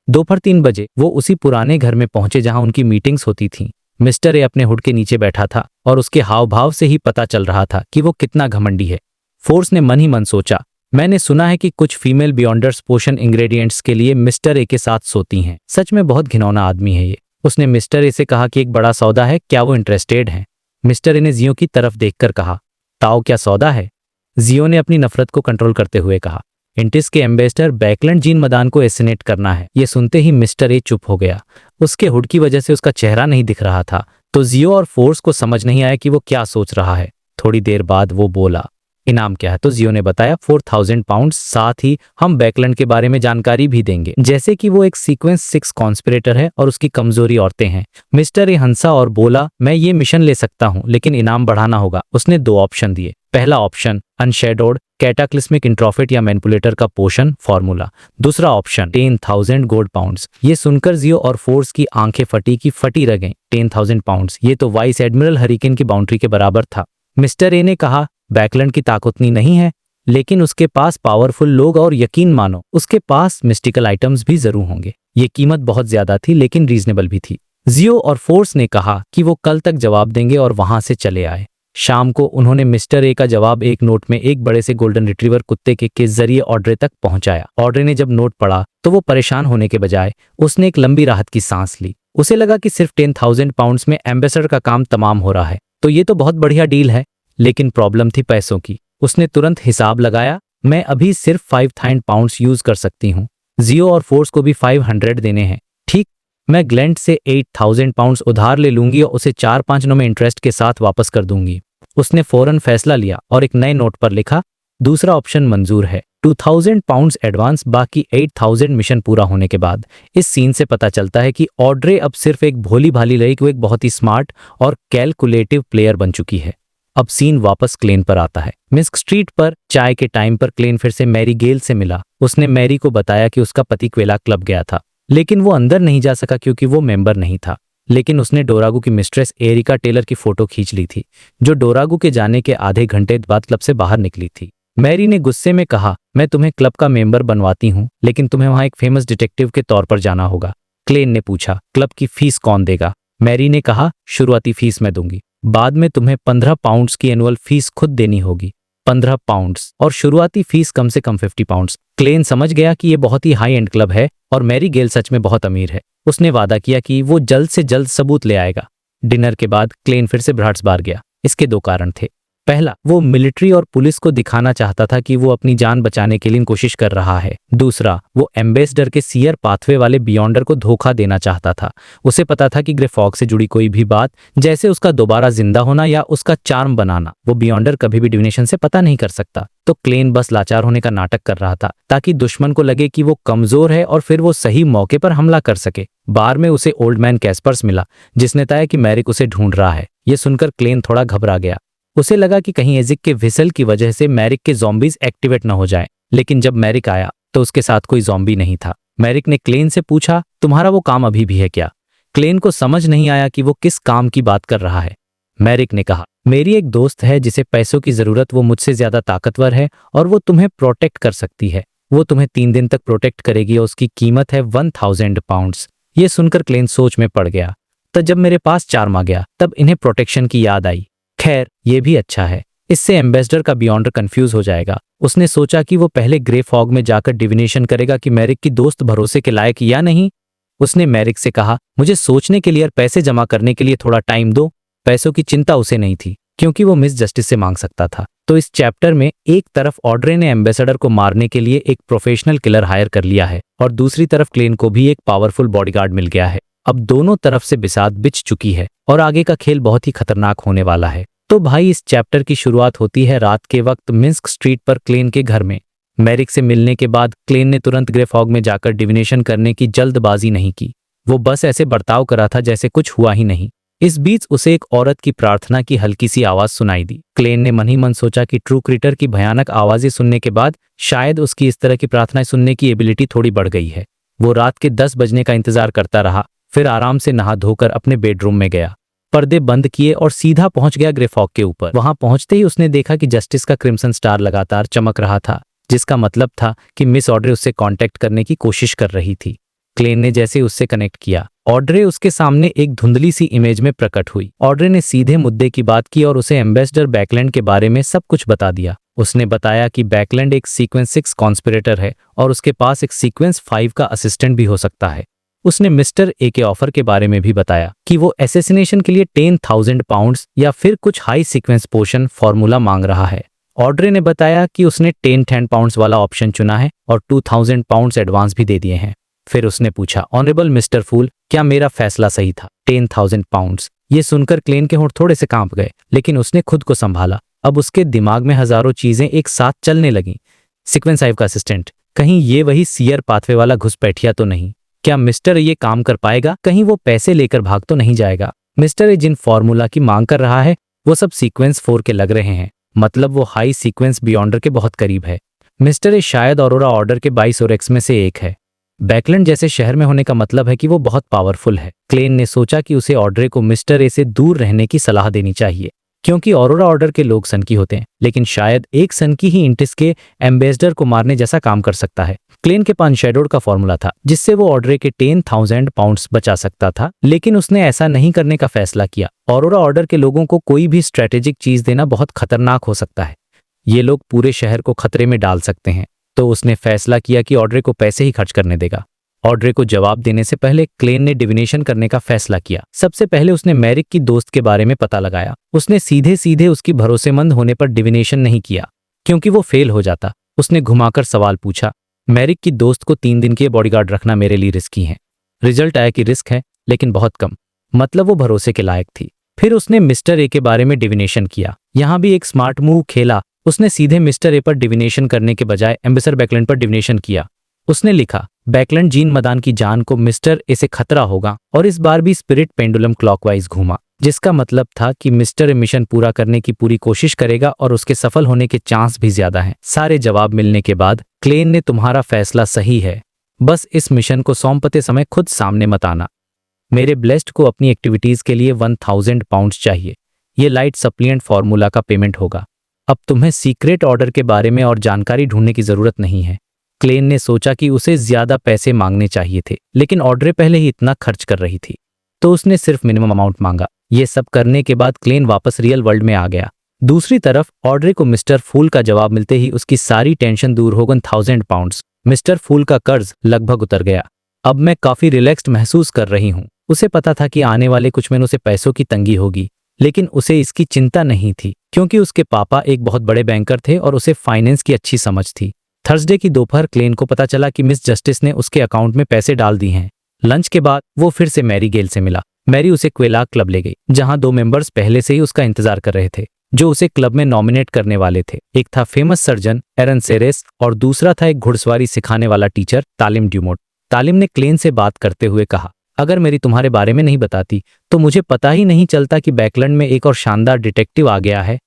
दोपहर 3 बजे वो उसी पुराने घर में पहुंचे जहां उनकी मीटिंग्स होती थीं। मिस्टर ए अपने हुड के नीचे बैठा था और उसके हाव भाव से ही पता चल रहा था कि वो कितना घमंडी है। फोर्स ने मन ही मन सोचा, मैंने सुना है कि कुछ फीमेल बियॉन्डर्स पोषण इंग्रेडिएंट्स के लिए मिस्टर ए के साथ सोती हैं। सच में बहुत घिनौना आदमी है ये। उसने मिस्टर ए से कहा कि एक बड़ा सौदा है, क्या वो इंटरेस्टेड हैं? मिस्टर ए ने जियो की तरफ देखकर कहा, ताओ क्या सौदा है? जियो ने अपनी नफरत को कंट्रोल करते हुए कहा, इंटिस के एम्बेसडर बैकलैंड जीन मदान को एसिनेट करना है। ये सुनते ही मिस्टर ए चुप हो गया। उसके हुड की वजह से उसका चेहरा नहीं दिख रहा था, तो जियो और फोर्स को समझ नहीं आया कि वो क्या सोच रहा है। थोड़ी देर बाद वो बोला, इनाम क्या है? तो जियो ने बताया 4000 पाउंड, साथ ही हम बैकलैंड के बारे में जानकारी भी देंगे, जैसे कि वो एक सीक्वेंस 6 कॉन्स्पिरेटर है और उसकी कमजोरी औरतें हैं। मिस्टर ए हंसा और बोला, मैं ये मिशन ले सकता हूँ, लेकिन इनाम बढ़ाना होगा। उसने 2 ऑप्शन दिए। पहला ऑप्शन अनशेडोड कैटाक्लिस्मिक इंट्रोफिट या मैनिपुलेटर का पोषण फॉर्मूला, दूसरा ऑप्शन 10,000 गोल्ड पाउंड्स। ये सुनकर जियो और फोर्स की आंखें फटी की फटी रह गईं। 10,000 पाउंड्स, ये तो वाइस एडमिरल हरिकेन की बाउंड्री के बराबर था। मिस्टर ए ने कहा, बैकलैंड की ताकत उतनी नहीं है, लेकिन उसके पास पावरफुल लोग और यकीन मानो उसके पास मिस्टिकल आइटम्स भी जरूर होंगे। ये कीमत बहुत ज्यादा थी लेकिन रीजनेबल भी थी। जियो और फोर्स ने कहा कि वो कल तक जवाब देंगे और वहां से चले आए। शाम को उन्होंने मिस्टर ए का जवाब एक नोट में एक बड़े से गोल्डन रिट्रीवर कुत्ते के जरिए ऑड्रे तक पहुंचाया। ऑड्रे ने जब नोट पढ़ा तो वो परेशान होने के बजाय उसने एक लंबी राहत की सांस ली। उसे लगा कि सिर्फ 10,000 पाउंड्स में एम्बेसडर का काम तमाम हो रहा है, तो ये तो बहुत बढ़िया डील है। लेकिन प्रॉब्लम थी पैसों की। उसने तुरंत हिसाब लगाया, मैं अभी सिर्फ 5,000 पाउंड्स यूज कर सकती हूँ। जियो और फोर्स को भी 500 देने हैं। ठीक, मैं ग्लेंट से 8,000 पाउंड्स उधार ले लूंगी और उसे 4-5 में इंटरेस्ट के साथ वापस कर दूंगी। उसने फौरन फैसला लिया और एक नए नोट पर लिखा, दूसरा ऑप्शन मंजूर है। 2,000 पाउंड्स एडवांस, बाकी 8,000 मिशन पूरा होने के बाद। इस सीन से पता चलता है कि ऑड्रे अब सिर्फ एक भोली भाली रही, वो एक बहुत ही स्मार्ट और कैलकुलेटिव प्लेयर बन चुकी है। अब सीन वापस क्लेन पर आता है। मिस्क स्ट्रीट पर चाय के टाइम पर क्लेन फिर से मैरी गेल से मिला। उसने मैरी को बताया कि उसका पति क्वेला क्लब गया था, लेकिन वो अंदर नहीं जा सका क्योंकि वो मेंबर नहीं था। लेकिन उसने डोरागू की मिस्ट्रेस एरिका टेलर की फोटो खींच ली थी, जो डोरागू के जाने के आधे घंटे बाद क्लब से बाहर निकली थी। मैरी ने गुस्से में कहा, मैं तुम्हें क्लब का मेंबर बनवाती हूँ, लेकिन तुम्हें वहां एक फेमस डिटेक्टिव के तौर पर जाना होगा। क्लेन ने पूछा, क्लब की फीस कौन देगा? मैरी ने कहा, शुरुआती फीस मैं दूंगी, बाद में तुम्हें 15 पाउंड्स की एनुअल फीस खुद देनी होगी। 15 पाउंड्स और शुरुआती फीस कम से कम 50 पाउंड्स। क्लेन समझ गया कि ये बहुत ही हाई एंड क्लब है और मैरी गेल सच में बहुत अमीर है। उसने वादा किया कि वो जल्द से जल्द सबूत ले आएगा। डिनर के बाद क्लेन फिर से ब्राट्स बार गया। इसके 2 कारण थे। पहला, वो मिलिट्री और पुलिस को दिखाना चाहता था कि वो अपनी जान बचाने के लिए कोशिश कर रहा है। दूसरा, वो एम्बेसडर के सीयर पाथवे वाले बियॉन्डर को धोखा देना चाहता था। उसे पता था कि ग्रे फॉग से जुड़ी कोई भी बात, जैसे उसका दोबारा जिंदा होना या उसका चार्म बनाना, वो बियॉन्डर कभी भी डिविनेशन से पता नहीं कर सकता। तो क्लेन बस लाचार होने का नाटक कर रहा था ताकि दुश्मन को लगे कि वो कमजोर है और फिर वो सही मौके पर हमला कर सके। बार में उसे ओल्ड मैन कैस्पर्स मिला, जिसने बताया कि मैरिक उसे ढूंढ रहा है। ये सुनकर क्लेन थोड़ा घबरा गया। उसे लगा कि कहीं एजिक के व्हिसल की वजह से मैरिक के ज़ॉम्बीज एक्टिवेट न हो जाएं। लेकिन जब मैरिक आया तो उसके साथ कोई ज़ॉम्बी नहीं था। मैरिक ने क्लेन से पूछा, तुम्हारा वो काम अभी भी है क्या? क्लेन को समझ नहीं आया कि वो किस काम की बात कर रहा है। मैरिक ने कहा, मेरी एक दोस्त है जिसे पैसों की जरूरत, वो मुझसे ज्यादा ताकतवर है और वो तुम्हें प्रोटेक्ट कर सकती है। वो तुम्हें 3 दिन तक प्रोटेक्ट करेगी और उसकी कीमत है 1,000 पाउंड्स। ये सुनकर क्लेन सोच में पड़ गया। तो जब मेरे पास चार्म आ गया तब इन्हें प्रोटेक्शन की याद आई। खैर, ये भी अच्छा है, इससे एम्बेसडर का बियॉन्डर कंफ्यूज हो जाएगा। उसने सोचा कि वो पहले ग्रे फॉग में जाकर डिविनेशन करेगा कि मैरिक की दोस्त भरोसे के लायक या नहीं। उसने मैरिक से कहा, मुझे सोचने के लिए और पैसे जमा करने के लिए थोड़ा टाइम दो। पैसों की चिंता उसे नहीं थी क्योंकि वो मिस जस्टिस से मांग सकता था। तो इस चैप्टर में एक तरफ ऑड्रे ने एम्बेसडर को मारने के लिए एक प्रोफेशनल किलर हायर कर लिया है और दूसरी तरफ क्लेन को भी एक पावरफुल बॉडीगार्ड मिल गया है। अब दोनों तरफ से बिसात बिछ चुकी है और आगे का खेल बहुत ही खतरनाक होने वाला है। तो भाई, इस चैप्टर की शुरुआत होती है रात के वक्त मिन्स्क स्ट्रीट पर क्लेन के घर में। मैरिक से मिलने के बाद क्लेन ने तुरंत ग्रे फॉग में जाकर डिविनेशन करने की जल्दबाजी नहीं की। वो बस ऐसे बर्ताव करा था जैसे कुछ हुआ ही नहीं। इस बीच उसे एक औरत की प्रार्थना की हल्की सी आवाज सुनाई दी। क्लेन ने मन ही मन सोचा कि ट्रू क्रिटर की भयानक आवाजें सुनने के बाद शायद उसकी इस तरह की प्रार्थनाएं सुनने की एबिलिटी थोड़ी बढ़ गई है। वो रात के 10 बजने का इंतजार करता रहा, फिर आराम से नहा धोकर अपने बेडरूम में गया, पर्दे बंद किए और सीधा पहुंच गया ग्रे फॉग के ऊपर। वहां पहुंचते ही उसने देखा कि जस्टिस का क्रिम्सन स्टार लगातार चमक रहा था, जिसका मतलब था कि मिस ऑड्रे उससे कांटेक्ट करने की कोशिश कर रही थी। क्लेन ने जैसे उससे कनेक्ट किया, ऑड्रे उसके सामने एक धुंधली सी इमेज में प्रकट हुई। ऑड्रे ने सीधे मुद्दे की बात की और उसे एम्बेसडर बैकलैंड के बारे में सब कुछ बता दिया। उसने बताया कि बैकलैंड एक सीक्वेंस 6 कॉन्स्पिरेटर है और उसके पास एक सीक्वेंस 5 का असिस्टेंट भी हो सकता है। उसने मिस्टर ए के ऑफर के बारे में भी बताया कि वो असैसिनेशन के लिए 10,000 पाउंड्स या फिर कुछ हाई सीक्वेंस पोशन फॉर्मूला मांग रहा है। ऑड्रे ने बताया कि उसने 10 पाउंड्स वाला ऑप्शन चुना है और 2,000 पाउंड्स एडवांस भी दे दिए हैं। फिर उसने पूछा, ऑनरेबल मिस्टर फूल, क्या मेरा फैसला सही था? 10,000 पाउंड्स। ये सुनकर क्लेन के होंठ थोड़े से कांप गए, लेकिन उसने खुद को संभाला। अब उसके दिमाग में हजारों चीजें एक साथ चलने लगीं। सीक्वेंस 5 का असिस्टेंट, कहीं ये वही सीयर पाथवे वाला घुसपैठिया तो नहीं? क्या मिस्टर ये काम कर पाएगा? कहीं वो पैसे लेकर भाग तो नहीं जाएगा? मिस्टर ए जिन फॉर्मूला की मांग कर रहा है वो सब सीक्वेंस 4 के लग रहे हैं, मतलब वो हाई सीक्वेंस बियॉन्डर के बहुत करीब है। मिस्टर ए शायद ऑरोरा ऑर्डर के 22 ओरेक्स में से एक है। बैकलैंड जैसे शहर में होने का मतलब है कि वो बहुत पावरफुल है। क्लेन ने सोचा कि उसे ऑड्रे को मिस्टर ए से दूर रहने की सलाह देनी चाहिए, क्योंकि ऑरोरा ऑर्डर के लोग सनकी होते हैं, लेकिन शायद एक सनकी ही इंटिस के एम्बेसडर को मारने जैसा काम कर सकता है। क्लेन के पास शैडोड का फॉर्मूला था जिससे वो ऑड्रे के 10,000 पाउंड्स बचा सकता था, लेकिन उसने ऐसा नहीं करने का फैसला किया। ऑरोरा ऑर्डर के लोगों को कोई भी स्ट्रेटेजिक चीज देना बहुत खतरनाक हो सकता है। ये लोग पूरे शहर को खतरे में डाल सकते हैं। तो उसने फैसला किया कि ऑड्रे को पैसे ही खर्च करने देगा। ऑड्रे को जवाब देने से पहले क्लेन ने डिविनेशन करने का फैसला किया। सबसे पहले उसने मैरिक की दोस्त के बारे में पता लगाया। उसने सीधे सीधे उसकी भरोसेमंद होने पर डिविनेशन नहीं किया, क्योंकि वो फेल हो जाता। उसने घुमाकर सवाल पूछा, मैरिक की दोस्त को 3 दिन के बॉडीगार्ड रखना मेरे लिए रिस्की है। रिजल्ट आया कि रिस्क है, लेकिन बहुत कम, मतलब वो भरोसे के लायक थी। फिर उसने मिस्टर ए के बारे में डिविनेशन किया। यहां भी एक स्मार्ट मूव खेला। उसने सीधे मिस्टर ए पर डिविनेशन करने के बजाय एम्बेसडर बैकलैंड पर डिविनेशन किया। उसने लिखा, बैकलैंड जीन मदान की जान को मिस्टर ए से खतरा होगा, और इस बार भी स्पिरिट पेंडुलम क्लॉकवाइज घूमा, जिसका मतलब था कि मिस्टर ए मिशन पूरा करने की पूरी कोशिश करेगा और उसके सफल होने के चांस भी ज्यादा हैं। सारे जवाब मिलने के बाद क्लेन ने, तुम्हारा फैसला सही है, बस इस मिशन को सौंपते समय खुद सामने मत आना। मेरे ब्लेस्ड को अपनी एक्टिविटीज के लिए 1,000 पाउंड्स चाहिए। ये लाइट सप्लिएंट फॉर्मूला का पेमेंट होगा। अब तुम्हें सीक्रेट ऑर्डर के बारे में और जानकारी ढूंढने की जरूरत नहीं है। क्लेन ने सोचा कि उसे ज्यादा पैसे मांगने चाहिए थे, लेकिन ऑड्रे पहले ही इतना खर्च कर रही थी, तो उसने सिर्फ मिनिमम अमाउंट मांगा। ये सब करने के बाद क्लेन वापस रियल वर्ल्ड में आ गया। दूसरी तरफ ऑड्रे को मिस्टर फूल का जवाब मिलते ही उसकी सारी टेंशन दूर हो गई। 1,000 पाउंड्स। मिस्टर फूल का कर्ज लगभग उतर गया। अब मैं काफी रिलैक्स्ड महसूस कर रही हूँ। उसे पता था कि आने वाले कुछ महीनों से पैसों की तंगी होगी, लेकिन उसे इसकी चिंता नहीं थी, क्योंकि उसके पापा एक बहुत बड़े बैंकर थे और उसे फाइनेंस की अच्छी समझ थी। थर्सडे की दोपहर क्लेन को पता चला कि मिस जस्टिस ने उसके अकाउंट में पैसे डाल दिए हैं। लंच के बाद वो फिर से मैरी गेल से मिला। मैरी उसे क्वेलाक क्लब ले गई, जहां 2 मेंबर्स पहले से ही उसका इंतजार कर रहे थे, जो उसे क्लब में नॉमिनेट करने वाले थे। एक था फेमस सर्जन एरन सेरेस और दूसरा था एक घुड़सवारी सिखाने वाला टीचर तालिम ड्यूमोट। तालिम ने क्लेन से बात करते हुए कहा, अगर मेरी तुम्हारे बारे में नहीं बताती तो मुझे पता ही नहीं चलता कि बैकलैंड में एक और शानदार डिटेक्टिव आ गया है।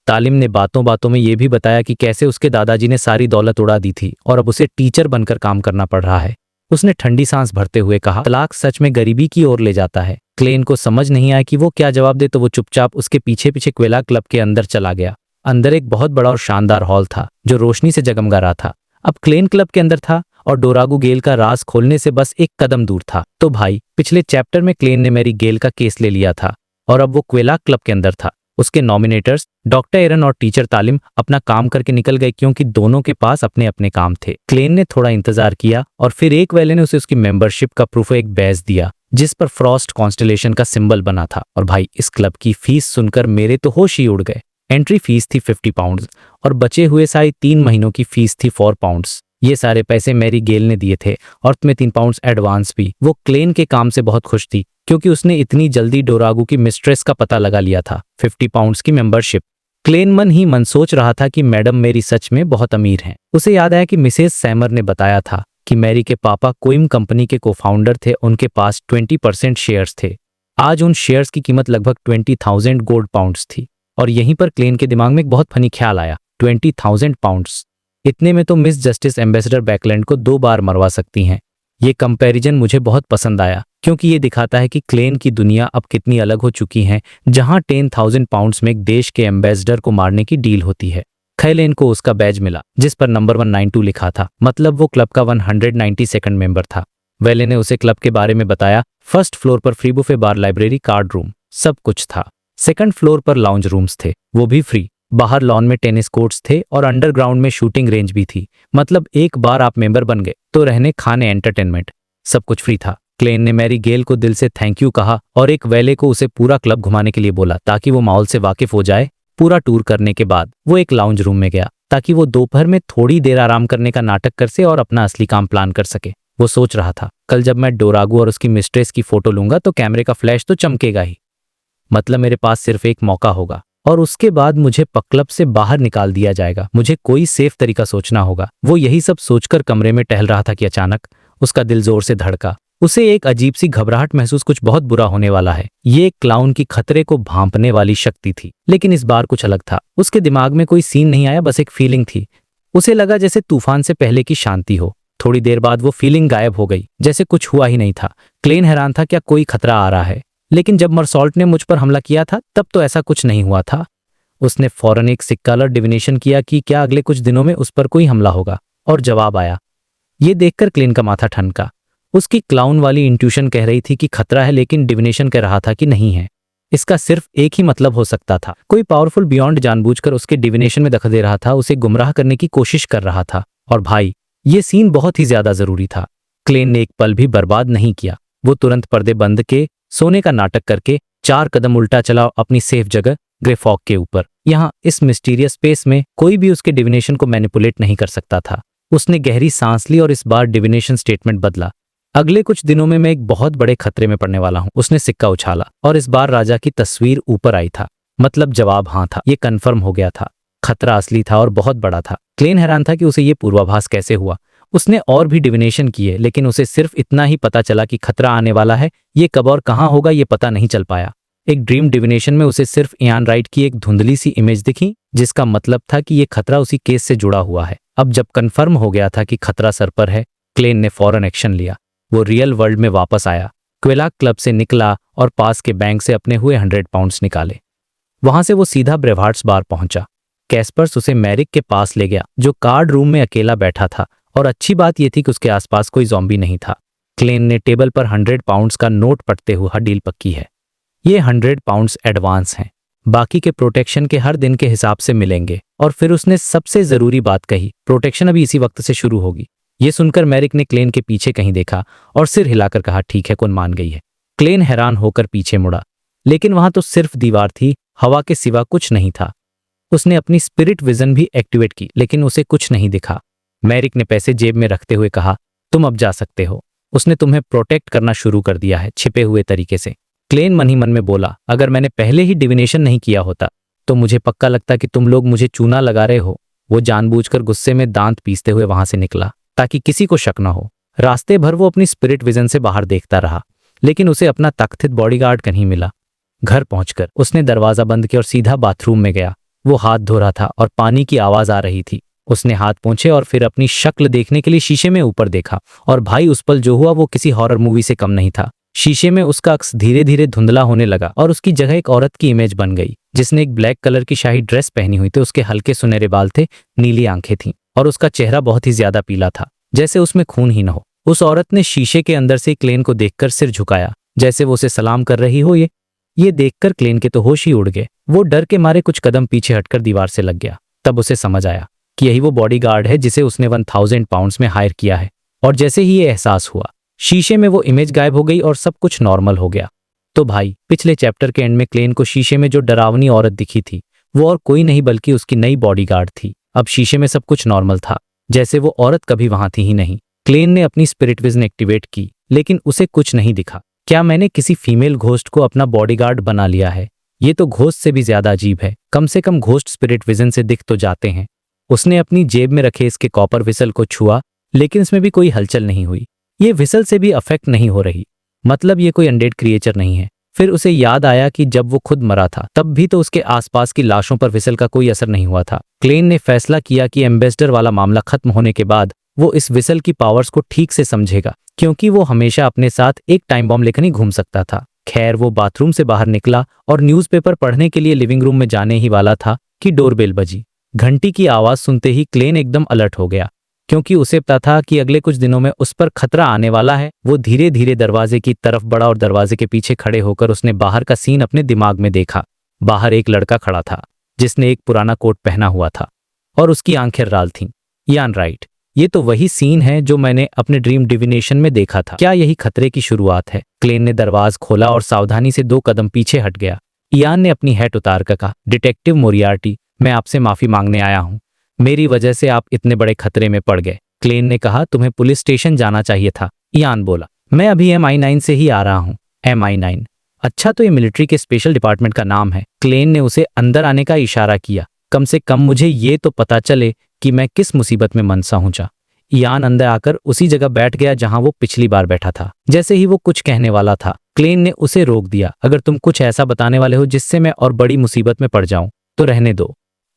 तालिम ने बातों बातों में ये भी बताया कि कैसे उसके दादाजी ने सारी दौलत उड़ा दी थी और अब उसे टीचर बनकर काम करना पड़ रहा है। उसने ठंडी सांस भरते हुए कहा, तलाक सच में गरीबी की ओर ले जाता है। क्लेन को समझ नहीं आया कि वो क्या जवाब दे, तो वो चुपचाप उसके पीछे पीछे क्वेला क्लब के अंदर चला गया। अंदर एक बहुत बड़ा और शानदार हॉल था जो रोशनी से जगमगा रहा था। अब क्लेन क्लब के अंदर था और डोरागू गेल का राज खोलने से बस एक कदम दूर था। तो भाई, पिछले चैप्टर में क्लेन ने मैरी गेल का केस ले लिया था और अब वो क्वेला क्लब के अंदर था। उसके नॉमिनेटर्स डॉक्टर एरन और टीचर तालिम अपना काम करके निकल गए, क्योंकि दोनों के पास अपने अपने काम थे। क्लेन ने थोड़ा इंतजार किया और फिर एक वेले ने उसे उसकी मेंबरशिप का प्रूफ एक बैज दिया, जिस पर फ्रॉस्ट कॉन्स्टलेशन का सिंबल बना था। और भाई, इस क्लब की फीस सुनकर मेरे तो होश ही उड़ गए। एंट्री फीस थी 50 पाउंड्स और बचे हुए सारे 3 महीनों की फीस थी 4 पाउंड्स। ये सारे पैसे मैरी गेल ने दिए थे और तुम्हें 3 पाउंड्स एडवांस भी। वो क्लेन के काम से बहुत खुश थी, क्योंकि उसने इतनी जल्दी डोरागू की मिस्ट्रेस का पता लगा लिया था। 50 पाउंड्स की मेंबरशिप। क्लेन मन ही मन सोच रहा था कि मैडम मेरी सच में बहुत अमीर हैं। उसे याद आया कि मिसेस सैमर ने बताया था कि मैरी के पापा कोइम कंपनी के को-फाउंडर थे। उनके पास 20% शेयर्स थे। आज उन शेयर्स की कीमत लगभग 20,000 गोल्ड पाउंड्स थी। और यहीं पर क्लेन के दिमाग में एक बहुत फनी ख्याल आया, 20,000 पाउंड्स, इतने में तो मिस जस्टिस एम्बेसडर बैकलैंड को 2 बार मरवा सकती हैं। ये कंपैरिजन मुझे बहुत पसंद आया, क्योंकि ये दिखाता है कि क्लेन की दुनिया अब कितनी अलग हो चुकी है, जहां 10,000 पाउंड्स में एक देश के एम्बेसडर को मारने की डील होती है। क्लेन को उसका बैज मिला जिस पर नंबर 192 लिखा था, मतलब वो क्लब का 192nd मेंबर था। वेले ने उसे क्लब के बारे में बताया। फर्स्ट फ्लोर पर फ्री बुफे, बार, लाइब्रेरी, कार्ड रूम, सब कुछ था। सेकंड फ्लोर पर लाउंज रूम्स थे, वो भी फ्री। बाहर लॉन में टेनिस कोर्ट्स थे और अंडरग्राउंड में शूटिंग रेंज भी थी। मतलब एक बार आप मेंबर बन गए तो रहने, खाने, एंटरटेनमेंट सब कुछ फ्री था। क्लेन ने मैरी गेल को दिल से थैंक यू कहा और एक वेले को उसे पूरा क्लब घुमाने के लिए बोला ताकि वो माहौल से वाकिफ हो जाए। पूरा टूर करने के बाद वो एक लाउंज रूम में गया ताकि वो दोपहर में थोड़ी देर आराम करने का नाटक कर से और अपना असली काम प्लान कर सके। वो सोच रहा था, कल जब मैं डोरागो और उसकी मिस्ट्रेस की फोटो लूंगा तो कैमरे का फ्लैश तो चमकेगा ही। मतलब मेरे पास सिर्फ एक मौका होगा और उसके बाद मुझे क्लब से बाहर निकाल दिया जाएगा। मुझे कोई सेफ तरीका सोचना होगा। वो यही सब सोचकर कमरे में टहल रहा था कि अचानक उसका दिल जोर से धड़का। उसे एक अजीब सी घबराहट महसूस, कुछ बहुत बुरा होने वाला है। ये एक क्लाउन की खतरे को भांपने वाली शक्ति थी, लेकिन इस बार कुछ अलग था। उसके दिमाग में कोई सीन नहीं आया, बस एक फीलिंग थी। उसे लगा जैसे तूफान से पहले की शांति हो। थोड़ी देर बाद वो फीलिंग गायब हो गई, जैसे कुछ हुआ ही नहीं था। क्लेन हैरान था, क्या कोई खतरा आ रहा है? लेकिन जब मरसॉल्ट ने मुझ पर हमला किया था तब तो ऐसा कुछ नहीं हुआ था। उसने फौरन एक सिक्कालर डिविनेशन किया कि क्या अगले कुछ दिनों में उस पर कोई हमला होगा, और जवाब आया। ये देखकर क्लेन का माथा ठनका। उसकी क्लाउन वाली इंट्यूशन कह रही थी कि खतरा है, लेकिन डिविनेशन कह रहा था कि नहीं है। इसका सिर्फ एक ही मतलब हो सकता था, कोई पावरफुल बियॉन्ड जानबूझकर उसके डिविनेशन में दखल दे रहा था, उसे गुमराह करने की कोशिश कर रहा था। और भाई, ये सीन बहुत ही ज्यादा जरूरी था। क्लेन ने एक पल भी बर्बाद नहीं किया। वो तुरंत पर्दे बंद के सोने का नाटक करके 4 कदम उल्टा चला अपनी सेफ जगह ग्रे फॉग के ऊपर। यहाँ इस मिस्टीरियस स्पेस में कोई भी उसके डिविनेशन को मैनिपुलेट नहीं कर सकता था। उसने गहरी सांस ली और इस बार डिविनेशन स्टेटमेंट बदला। अगले कुछ दिनों में मैं एक बहुत बड़े खतरे में पड़ने वाला हूं। उसने सिक्का उछाला और इस बार राजा की तस्वीर ऊपर आई था। मतलब जवाब हाँ था। ये कन्फर्म हो गया था। खतरा असली था और बहुत बड़ा था। क्लेन हैरान था कि उसे ये पूर्वाभास कैसे हुआ। उसने और भी डिविनेशन किए, लेकिन उसे सिर्फ इतना ही पता चला कि खतरा आने वाला है। ये कब और कहां होगा ये पता नहीं चल पाया। एक ड्रीम डिविनेशन में उसे सिर्फ इयान राइट की एक धुंधली सी इमेज दिखी, जिसका मतलब था कि ये खतरा उसी केस से जुड़ा हुआ है। अब जब कन्फर्म हो गया था कि खतरा सर पर है, क्लेन ने फौरन एक्शन लिया। वो रियल वर्ल्ड में वापस आया, क्वेलाक क्लब से निकला और पास के बैंक से अपने हुए 100 पाउंड्स निकाले। वहां से वो सीधा ब्रेवार्ड्स बार पहुंचा। कैस्पर्स उसे मैरिक के पास ले गया, जो कार्ड रूम में अकेला बैठा था, और अच्छी बात यह थी कि उसके आसपास कोई ज़ॉम्बी नहीं था। क्लेन ने टेबल पर 100 पाउंड्स का नोट पड़ते हुआ डील पक्की है। ये 100 पाउंड्स एडवांस हैं, बाकी के प्रोटेक्शन के हर दिन के हिसाब से मिलेंगे। और फिर उसने सबसे जरूरी बात कही, प्रोटेक्शन अभी इसी वक्त से शुरू होगी। ये सुनकर मैरिक ने क्लेन के पीछे कहीं देखा और सिर हिलाकर कहा, ठीक है, कौन मान गई है। क्लेन हैरान होकर पीछे मुड़ा, लेकिन वहां तो सिर्फ दीवार थी, हवा के सिवा कुछ नहीं था। उसने अपनी स्पिरिट विजन भी एक्टिवेट की, लेकिन उसे कुछ नहीं दिखा। मैरिक ने पैसे जेब में रखते हुए कहा, तुम अब जा सकते हो। उसने तुम्हें प्रोटेक्ट करना शुरू कर दिया है, छिपे हुए तरीके से। क्लेन मन ही मन में बोला, अगर मैंने पहले ही डिविनेशन नहीं किया होता तो मुझे पक्का लगता कि तुम लोग मुझे चूना लगा रहे हो। वो जानबूझकर गुस्से में दांत पीसते हुए वहां से निकला ताकि किसी को शक न हो। रास्ते भर वो अपनी स्पिरिट विजन से बाहर देखता रहा, लेकिन उसे अपना तख्तित बॉडीगार्ड कहीं मिला। घर पहुंचकर उसने दरवाजा बंद किया और सीधा बाथरूम में गया। वो हाथ धो रहा था और पानी की आवाज आ रही थी। उसने हाथ पोंछे और फिर अपनी शक्ल देखने के लिए शीशे में ऊपर देखा, और भाई उस पल जो हुआ वो किसी हॉरर मूवी से कम नहीं था। शीशे में उसका अक्स धीरे धीरे धुंधला होने लगा और उसकी जगह एक औरत की इमेज बन गई, जिसने एक ब्लैक कलर की शाही ड्रेस पहनी हुई थी। उसके हल्के सुनहरे बाल थे, नीली आंखें थीं और उसका चेहरा बहुत ही ज्यादा पीला था, जैसे उसमें खून ही न हो। उस औरत ने शीशे के अंदर से क्लेन को देखकर सिर झुकाया, जैसे वो उसे सलाम कर रही हो। ये देखकर क्लेन के तो होश ही उड़ गए। वो डर के मारे कुछ कदम पीछे हटकर दीवार से लग गया। तब उसे समझ आया कि यही वो बॉडीगार्ड है जिसे उसने 1000 पाउंड्स में हायर किया है। और जैसे ही ये एहसास हुआ, शीशे में वो इमेज गायब हो गई और सब कुछ नॉर्मल हो गया। तो भाई, पिछले चैप्टर के एंड में क्लेन को शीशे में जो डरावनी औरत दिखी थी, वो और कोई नहीं बल्कि उसकी नई बॉडीगार्ड थी। अब शीशे में सब कुछ नॉर्मल था, जैसे वो औरत कभी वहां थी ही नहीं। क्लेन ने अपनी स्पिरिट विजन एक्टिवेट की, लेकिन उसे कुछ नहीं दिखा। क्या मैंने किसी फीमेल घोस्ट को अपना बॉडीगार्ड बना लिया है? ये तो घोस्ट से भी ज्यादा अजीब है। कम से कम घोस्ट स्पिरिट विजन से दिख तो जाते हैं। उसने अपनी जेब में रखे इसके कॉपर विसल को छुआ, लेकिन इसमें भी कोई हलचल नहीं हुई। ये विसल से भी अफेक्ट नहीं हो रही, मतलब ये कोई अनडेड क्रिएचर नहीं है। फिर उसे याद आया कि जब वो खुद मरा था तब भी तो उसके आसपास की लाशों पर विसल का कोई असर नहीं हुआ था। क्लेन ने फैसला किया कि एम्बेसडर वाला मामला खत्म होने के बाद वो इस विसल की पावर्स को ठीक से समझेगा, क्योंकि वो हमेशा अपने साथ एक टाइम बॉम्ब लेकर ही घूम सकता था। खैर, वो बाथरूम से बाहर निकला और न्यूज़पेपर पढ़ने के लिए लिविंग रूम में जाने ही वाला था कि डोरबेल बजी। घंटी की आवाज सुनते ही क्लेन एकदम अलर्ट हो गया, क्योंकि उसे पता था कि अगले कुछ दिनों में उस पर खतरा आने वाला है। वो धीरे धीरे दरवाजे की तरफ बढ़ा और दरवाजे के पीछे खड़े होकर उसने बाहर का सीन अपने दिमाग में देखा। बाहर एक लड़का खड़ा था जिसने एक पुराना कोट पहना हुआ था और उसकी आंखें लाल थीं। यान राइट, ये तो वही सीन है जो मैंने अपने ड्रीम डिविनेशन में देखा था। क्या यही खतरे की शुरुआत है? क्लेन ने दरवाज खोला और सावधानी से 2 कदम पीछे हट गया। इयान ने अपनी हैट उतार कर कहा, डिटेक्टिव मोरियार्टी, मैं आपसे माफी मांगने आया हूँ। मेरी वजह से आप इतने बड़े खतरे में पड़ गए। क्लेन ने कहा, तुम्हें पुलिस स्टेशन जाना चाहिए था। इयान बोला, मैं अभी MI9 से ही आ रहा हूँ। MI9? अच्छा, तो ये मिलिट्री के स्पेशल डिपार्टमेंट का नाम है। क्लेन ने उसे अंदर आने का इशारा किया। कम से कम मुझे ये तो पता चले कि मैं किस मुसीबत में मनसा हूं। जा। इयान अंदर आकर उसी जगह बैठ गया जहां वो पिछली बार बैठा था। जैसे ही वो कुछ कहने वाला था, क्लेन ने उसे रोक दिया। अगर तुम कुछ ऐसा बताने वाले हो जिससे मैं और बड़ी मुसीबत में पड़ जाऊं तो रहने दो।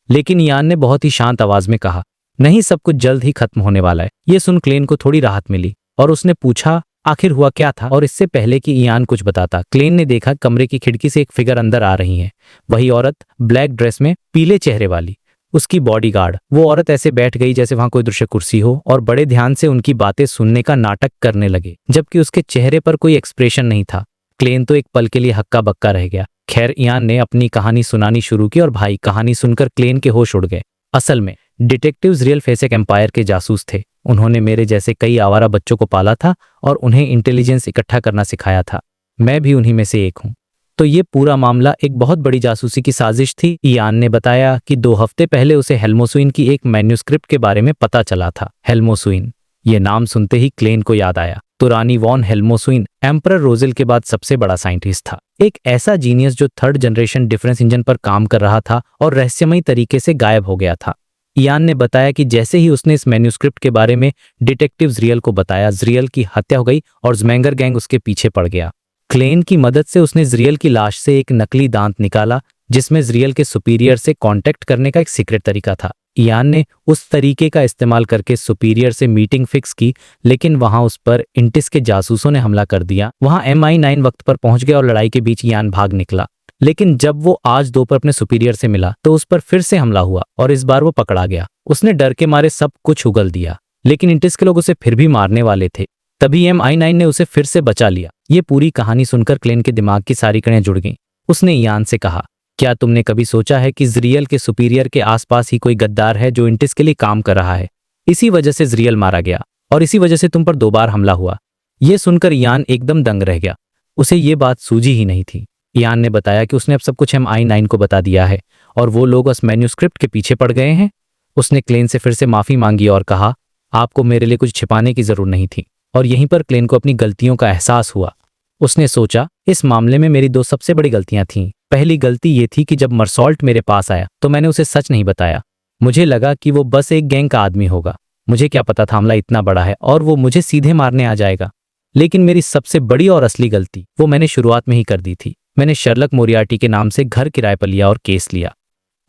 लेकिन इयान ने बहुत ही शांत आवाज में कहा, नहीं, सब कुछ जल्द ही खत्म होने वाला है। ये सुन क्लेन को थोड़ी राहत मिली और उसने पूछा, आखिर हुआ क्या था? और इससे पहले कि इयान कुछ बताता, क्लेन ने देखा कमरे की खिड़की से एक फिगर अंदर आ रही है। वही औरत, ब्लैक ड्रेस में, पीले चेहरे वाली, उसकी बॉडीगार्ड। वो औरत ऐसे बैठ गई जैसे वहां कोई दृश्य कुर्सी हो और बड़े ध्यान से उनकी बातें सुनने का नाटक करने लगे, जबकि उसके चेहरे पर कोई एक्सप्रेशन नहीं था। क्लेन तो एक पल के लिए हक्का बक्का रह गया। खैर, इयान ने अपनी कहानी सुनानी शुरू की और भाई, कहानी सुनकर क्लेन के होश उड़ गए। असल में डिटेक्टिव्स रियल फेस एक एम्पायर के जासूस थे। उन्होंने मेरे जैसे कई आवारा बच्चों को पाला था और उन्हें इंटेलिजेंस इकट्ठा करना सिखाया था। मैं भी उन्हीं में से एक हूं। तो ये पूरा मामला एक बहुत बड़ी जासूसी की साजिश थी। इयान ने बताया कि 2 हफ्ते पहले उसे हेल्मोसुइन की एक मैन्युस्क्रिप्ट के बारे में पता चला था। हेल्मोसुइन, ये नाम सुनते ही क्लेन को याद आया। तो रानी वॉन हेल्मोसुइन एम्परर रोजेल के बाद सबसे बड़ा साइंटिस्ट था। एक ऐसा जीनियस जो 3rd जनरेशन डिफरेंस इंजन पर काम कर रहा था और रहस्यमयी तरीके से गायब हो गया था। इयान ने बताया कि जैसे ही उसने इस मैन्युस्क्रिप्ट के बारे में डिटेक्टिव रियल को बताया, जरियल की हत्या हो गई और ज़्मैंगर गैंग उसके पीछे पड़ गया। क्लेन की मदद से उसने जरियल की लाश से एक नकली दांत निकाला जिसमें जरियल के सुपीरियर से कांटेक्ट करने का एक सीक्रेट तरीका था। इयान ने उस तरीके का इस्तेमाल करके सुपीरियर से मीटिंग फिक्स की, लेकिन वहां उस पर इंटिस के जासूसों ने हमला कर दिया। वहां MI9 वक्त पर पहुंच गया और लड़ाई के बीच इयान भाग निकला। लेकिन जब वो आज दोपहर अपने सुपीरियर से मिला तो उस पर फिर से हमला हुआ और इस बार वो पकड़ा गया। उसने डर के मारे सब कुछ उगल दिया, लेकिन इंटिस के लोग उसे फिर भी मारने वाले थे। तभी MI9 ने उसे फिर से बचा लिया। ये पूरी कहानी सुनकर क्लेन के दिमाग की सारी कड़ियां जुड़ गईं। उसने इयान से कहा, क्या तुमने कभी सोचा है कि जरियल के सुपीरियर के आसपास ही कोई गद्दार है जो इंटिस के लिए काम कर रहा है? इसी वजह से जरियल मारा गया और इसी वजह से तुम पर 2 बार हमला हुआ। ये सुनकर इयान एकदम दंग रह गया। उसे ये बात सूझी ही नहीं थी। इयान ने बताया कि उसने अब सब कुछ MI9 को बता दिया है और वो लोग उस मैन्युस्क्रिप्ट के पीछे पड़ गए हैं। उसने क्लेन से फिर से माफी मांगी और कहा, आपको मेरे लिए कुछ छिपाने की जरूरत नहीं थी। और यहीं पर क्लेन को अपनी गलतियों का एहसास हुआ। उसने सोचा, इस मामले में मेरी 2 सबसे बड़ी गलतियां थीं। पहली गलती ये थी कि जब मर्सॉल्ट मेरे पास आया तो मैंने उसे सच नहीं बताया। मुझे लगा कि वो बस एक गैंग का आदमी होगा। मुझे क्या पता था हमला इतना बड़ा है और वो मुझे सीधे मारने आ जाएगा। लेकिन मेरी सबसे बड़ी और असली गलती वो मैंने शुरुआत में ही कर दी थी। मैंने शर्लक मोरियार्टी के नाम से घर किराए पर लिया और केस लिया,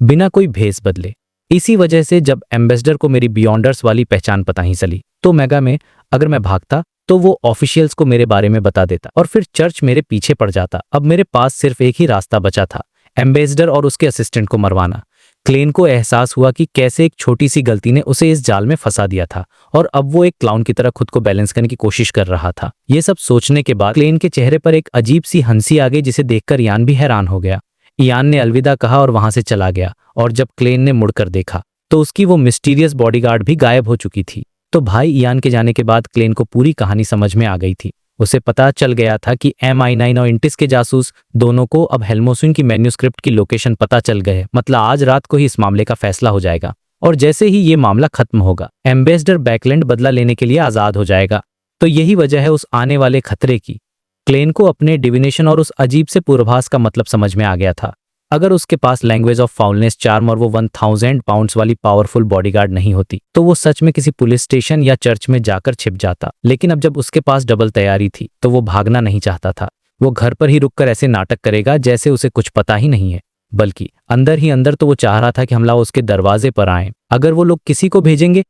बिना कोई भेस बदले। इसी वजह से जब एम्बेसडर को मेरी बियॉन्डर्स वाली पहचान पता ही चली तो मेगा में अगर मैं भागता तो वो ऑफिशियल्स को मेरे बारे में बता देता और फिर चर्च मेरे पीछे पड़ जाता। अब मेरे पास सिर्फ एक ही रास्ता बचा था, एम्बेसडर और उसके असिस्टेंट को मरवाना। क्लेन को एहसास हुआ कि कैसे एक छोटी सी गलती ने उसे इस जाल में फंसा दिया था और अब वो एक क्लाउन की तरह खुद को बैलेंस करने की कोशिश कर रहा था। ये सब सोचने के बाद क्लेन के चेहरे पर एक अजीब सी हंसी आ गई जिसे देखकर इयान भी हैरान हो गया। इयान ने अलविदा कहा और वहां से चला गया और जब क्लेन ने मुड़कर देखा तो उसकी वो मिस्टीरियस बॉडीगार्ड भी गायब हो चुकी थी। तो भाई, इयान के जाने के बाद क्लेन को पूरी कहानी समझ में आ गई थी। उसे पता चल गया था कि MI9 और इंटिस के जासूस दोनों को अब हेल्मोसुइन की मैन्युस्क्रिप्ट की लोकेशन पता चल गए। मतलब आज रात को ही इस मामले का फैसला हो जाएगा और जैसे ही ये मामला खत्म होगा, एम्बेसडर बैकलैंड बदला लेने के लिए आजाद हो जाएगा। तो यही वजह है उस आने वाले खतरे की। क्लेन को अपने डिविनेशन और उस अजीब से पूर्वाभास का मतलब समझ में आ गया था। अगर उसके पास लैंग्वेज ऑफ फाउलनेस चार्म और वो 1000 पाउंड्स वाली पावरफुल बॉडीगार्ड नहीं होती तो वो सच में किसी पुलिस स्टेशन या चर्च में जाकर छिप जाता। लेकिन अब जब उसके पास डबल तैयारी थी तो वो भागना नहीं चाहता था। वो घर पर ही रुककर ऐसे नाटक करेगा जैसे उसे कुछ पता ही नहीं है, बल्कि अंदर ही अंदर तो वो चाह रहा था कि हमला उसके दरवाजे पर आए। अगर वो लोग किसी को भेजेंगे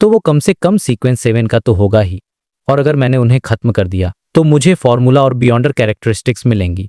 तो वो कम से कम सीक्वेंस 7 का तो होगा ही, और अगर मैंने उन्हें खत्म कर दिया तो मुझे फॉर्मूला और बियॉन्डर कैरेक्टरिस्टिक्स मिलेंगी।